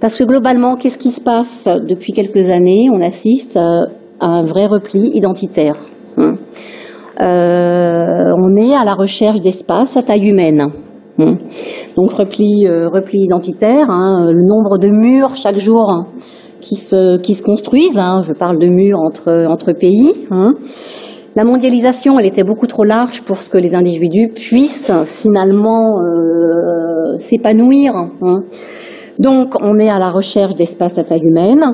F: Parce que globalement, qu'est-ce qui se passe depuis quelques années? On assiste à un vrai repli identitaire. On est à la recherche d'espaces à taille humaine. Donc repli identitaire, le nombre de murs chaque jour qui se construisent. Je parle de murs entre pays. La mondialisation, elle était beaucoup trop large pour que les individus puissent finalement s'épanouir. Donc on est à la recherche d'espaces à taille humaine.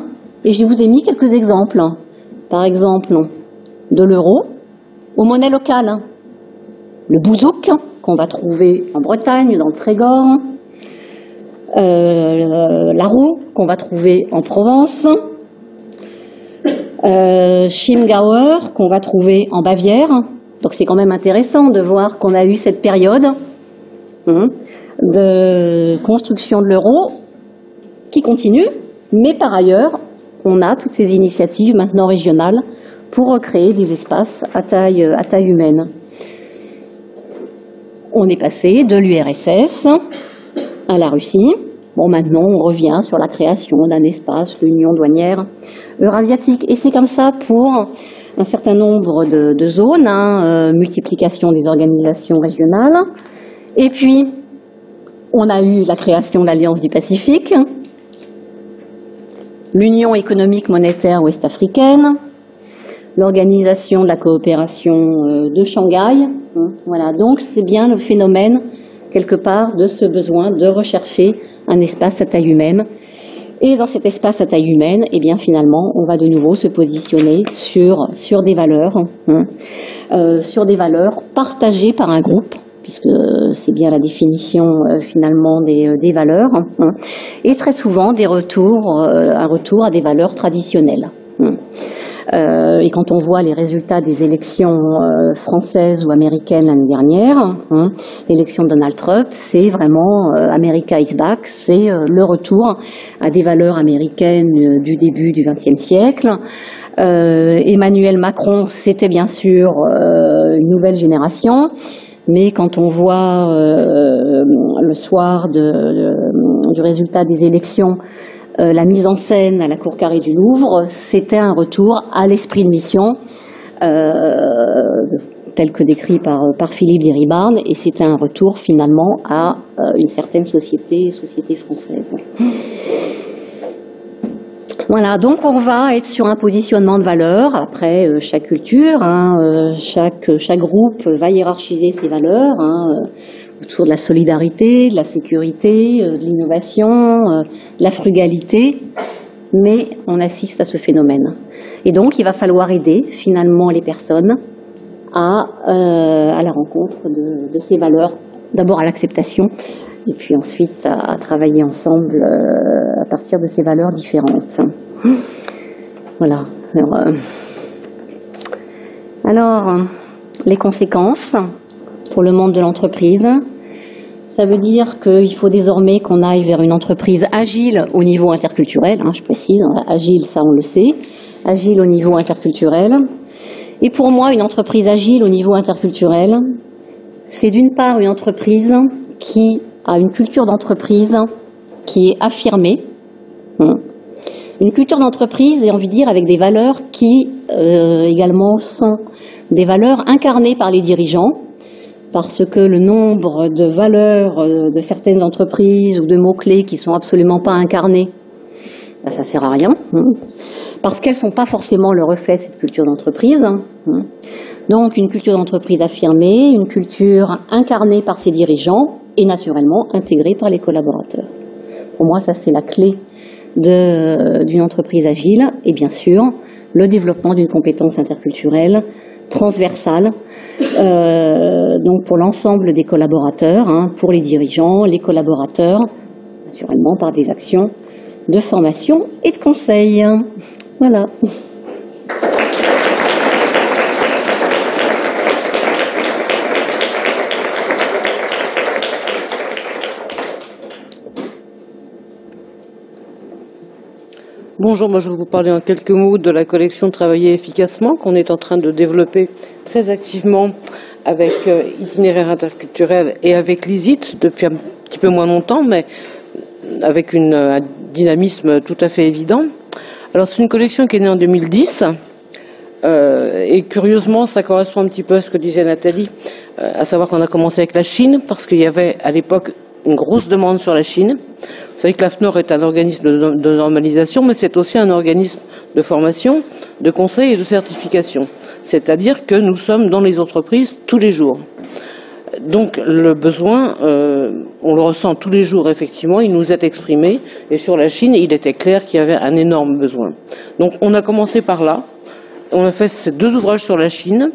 F: Et je vous ai mis quelques exemples. Par exemple, de l'euro aux monnaies locales. Le bouzouk, qu'on va trouver en Bretagne, dans le Trégor. La roue, qu'on va trouver en Provence. Chiemgauer, qu'on va trouver en Bavière. Donc c'est quand même intéressant de voir qu'on a eu cette période de construction de l'euro qui continue, mais par ailleurs, on a toutes ces initiatives maintenant régionales pour recréer des espaces à taille humaine. On est passé de l'URSS à la Russie. Bon, maintenant, on revient sur la création d'un espace, l'Union douanière eurasiatique. Et c'est comme ça pour un certain nombre de zones, multiplication des organisations régionales. Et puis, on a eu la création de l'Alliance du Pacifique, l'Union économique monétaire ouest-africaine, l'Organisation de la coopération de Shanghai. Voilà, donc c'est bien le phénomène, quelque part, de ce besoin de rechercher un espace à taille humaine. Et dans cet espace à taille humaine, eh bien, finalement, on va de nouveau se positionner sur des valeurs, sur des valeurs partagées par un groupe, puisque c'est bien la définition finalement des valeurs, et très souvent un retour à des valeurs traditionnelles. Et quand on voit les résultats des élections françaises ou américaines l'année dernière, l'élection de Donald Trump, c'est vraiment America is back, c'est le retour à des valeurs américaines du début du XXe siècle. Emmanuel Macron, c'était bien sûr une nouvelle génération, mais quand on voit le soir du résultat des élections, la mise en scène à la Cour Carrée du Louvre, c'était un retour à l'esprit de mission tel que décrit par Philippe Diribarne, et c'était un retour finalement à une certaine société française. Voilà, donc on va être sur un positionnement de valeurs. Après, chaque culture, chaque groupe va hiérarchiser ses valeurs, autour de la solidarité, de la sécurité, de l'innovation, de la frugalité, mais on assiste à ce phénomène. Et donc, il va falloir aider finalement les personnes à la rencontre de ces valeurs, d'abord à l'acceptation, et puis ensuite à travailler ensemble à partir de ces valeurs différentes. Voilà. Alors, les conséquences pour le monde de l'entreprise, ça veut dire qu'il faut désormais qu'on aille vers une entreprise agile au niveau interculturel, je précise, agile, ça on le sait, agile au niveau interculturel. Et pour moi, une entreprise agile au niveau interculturel, c'est d'une part une entreprise qui a une culture d'entreprise qui est affirmée, une culture d'entreprise, j'ai envie de dire, avec des valeurs qui également sont des valeurs incarnées par les dirigeants, parce que le nombre de valeurs de certaines entreprises ou de mots-clés qui sont absolument pas incarnés, ça sert à rien, parce qu'elles sont pas forcément le reflet de cette culture d'entreprise. Donc une culture d'entreprise affirmée, une culture incarnée par ses dirigeants et naturellement intégrée par les collaborateurs. Pour moi, ça c'est la clé d'une entreprise agile, et bien sûr le développement d'une compétence interculturelle transversale, donc pour l'ensemble des collaborateurs, pour les dirigeants, les collaborateurs, naturellement par des actions de formation et de conseil. Voilà.
G: Bonjour, moi je vais vous parler en quelques mots de la collection Travailler efficacement qu'on est en train de développer très activement avec Itinéraire interculturel et avec l'ISIT depuis un petit peu moins longtemps, mais avec dynamisme tout à fait évident. Alors c'est une collection qui est née en 2010 et curieusement ça correspond un petit peu à ce que disait Nathalie, à savoir qu'on a commencé avec la Chine parce qu'il y avait à l'époque une grosse demande sur la Chine. Vous savez que l'AFNOR est un organisme de normalisation, mais c'est aussi un organisme de formation, de conseil et de certification. C'est-à-dire que nous sommes dans les entreprises tous les jours. Donc le besoin, on le ressent tous les jours effectivement, il nous est exprimé. Et sur la Chine, il était clair qu'il y avait un énorme besoin. Donc on a commencé par là. On a fait ces 2 ouvrages sur la Chine.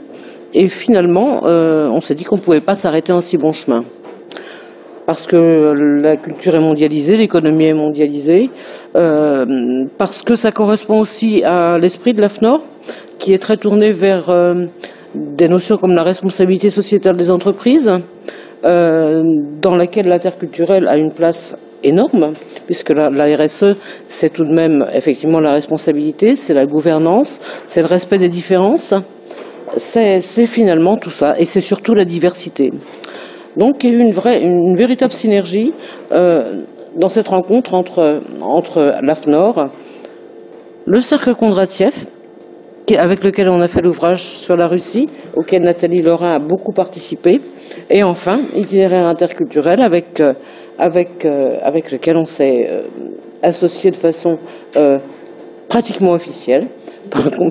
G: Et finalement, on s'est dit qu'on ne pouvait pas s'arrêter en si bon chemin. Parce que la culture est mondialisée, l'économie est mondialisée, parce que ça correspond aussi à l'esprit de l'AFNOR, qui est très tourné vers des notions comme la responsabilité sociétale des entreprises, dans laquelle l'interculturel a une place énorme, puisque la RSE, c'est tout de même effectivement la responsabilité, c'est la gouvernance, c'est le respect des différences, c'est finalement tout ça, et c'est surtout la diversité. Donc il y a eu une véritable synergie dans cette rencontre entre l'AFNOR, le Cercle Kondratiev, avec lequel on a fait l'ouvrage sur la Russie, auquel Nathalie Lorrain a beaucoup participé, et enfin Itinéraire interculturel avec lequel on s'est associé de façon pratiquement officielle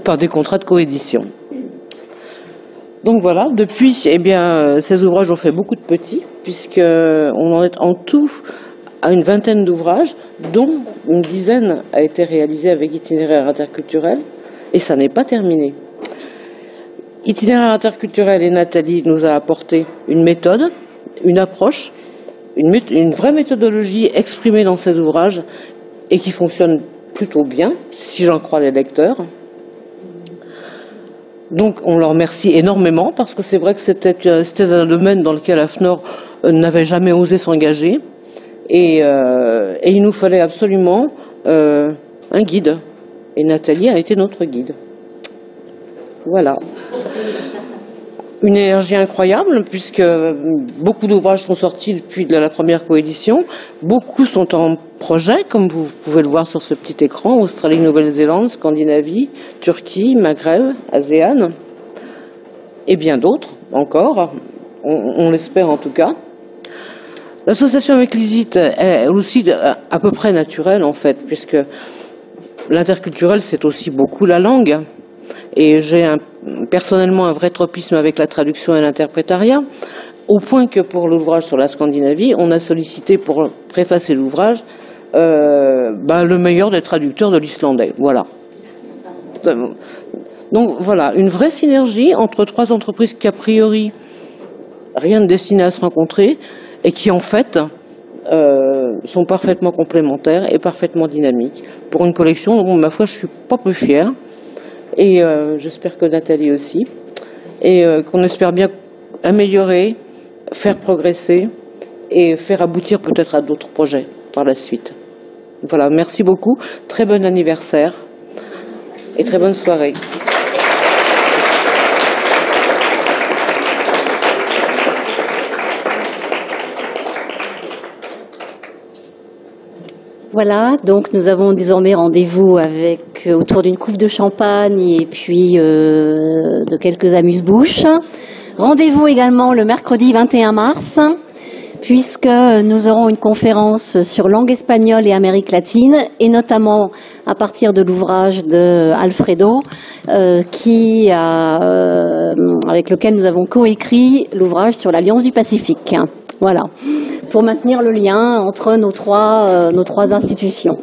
G: par des contrats de coédition. Donc voilà, depuis, eh bien, ces ouvrages ont fait beaucoup de petits, puisqu'on en est en tout à une vingtaine d'ouvrages, dont une dizaine a été réalisée avec Itinéraire interculturel, et ça n'est pas terminé. Itinéraire interculturel, et Nathalie nous a apporté une méthode, une approche, une vraie méthodologie exprimée dans ces ouvrages, et qui fonctionne plutôt bien, si j'en crois les lecteurs. Donc on leur remercie énormément parce que c'est vrai que c'était un domaine dans lequel l'AFNOR n'avait jamais osé s'engager et il nous fallait absolument un guide. Et Nathalie a été notre guide. Voilà. Une énergie incroyable puisque beaucoup d'ouvrages sont sortis depuis la première coédition. Beaucoup sont en projet, comme vous pouvez le voir sur ce petit écran. Australie, Nouvelle-Zélande, Scandinavie, Turquie, Maghreb, ASEAN et bien d'autres encore. On l'espère en tout cas. L'association avec l'ISIT est aussi à peu près naturelle en fait, puisque l'interculturel c'est aussi beaucoup la langue. Et j'ai personnellement un vrai tropisme avec la traduction et l'interprétariat, au point que pour l'ouvrage sur la Scandinavie, on a sollicité pour préfacer l'ouvrage le meilleur des traducteurs de l'islandais. Voilà. Donc voilà, une vraie synergie entre 3 entreprises qui a priori rien de destiné à se rencontrer et qui en fait sont parfaitement complémentaires et parfaitement dynamiques pour une collection dont ma foi je suis pas peu fière. Et j'espère que Nathalie aussi, et qu'on espère bien améliorer, faire progresser et faire aboutir peut-être à d'autres projets par la suite. Voilà, merci beaucoup, très bon anniversaire et très bonne soirée.
F: Voilà, donc nous avons désormais rendez-vous avec autour d'une coupe de champagne et puis de quelques amuse-bouches. Rendez-vous également le mercredi 21 mars, puisque nous aurons une conférence sur langue espagnole et Amérique latine, et notamment à partir de l'ouvrage de Alfredo, avec lequel nous avons coécrit l'ouvrage sur l'Alliance du Pacifique. Voilà, pour maintenir le lien entre nos trois institutions.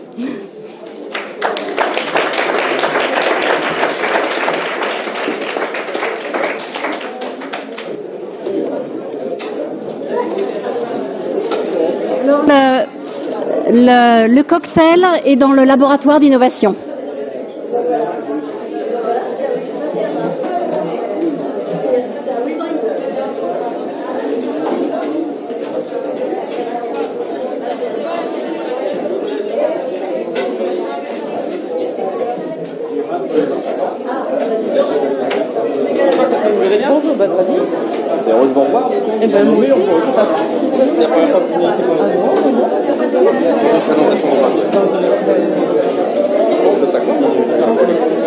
F: Le cocktail est dans le laboratoire d'innovation.
G: Bonjour, très bien. C'est heureux de vous revoir. Eh bien, nous aussi, tout à fait.
B: la première fois que vous venez ici pour une présentation de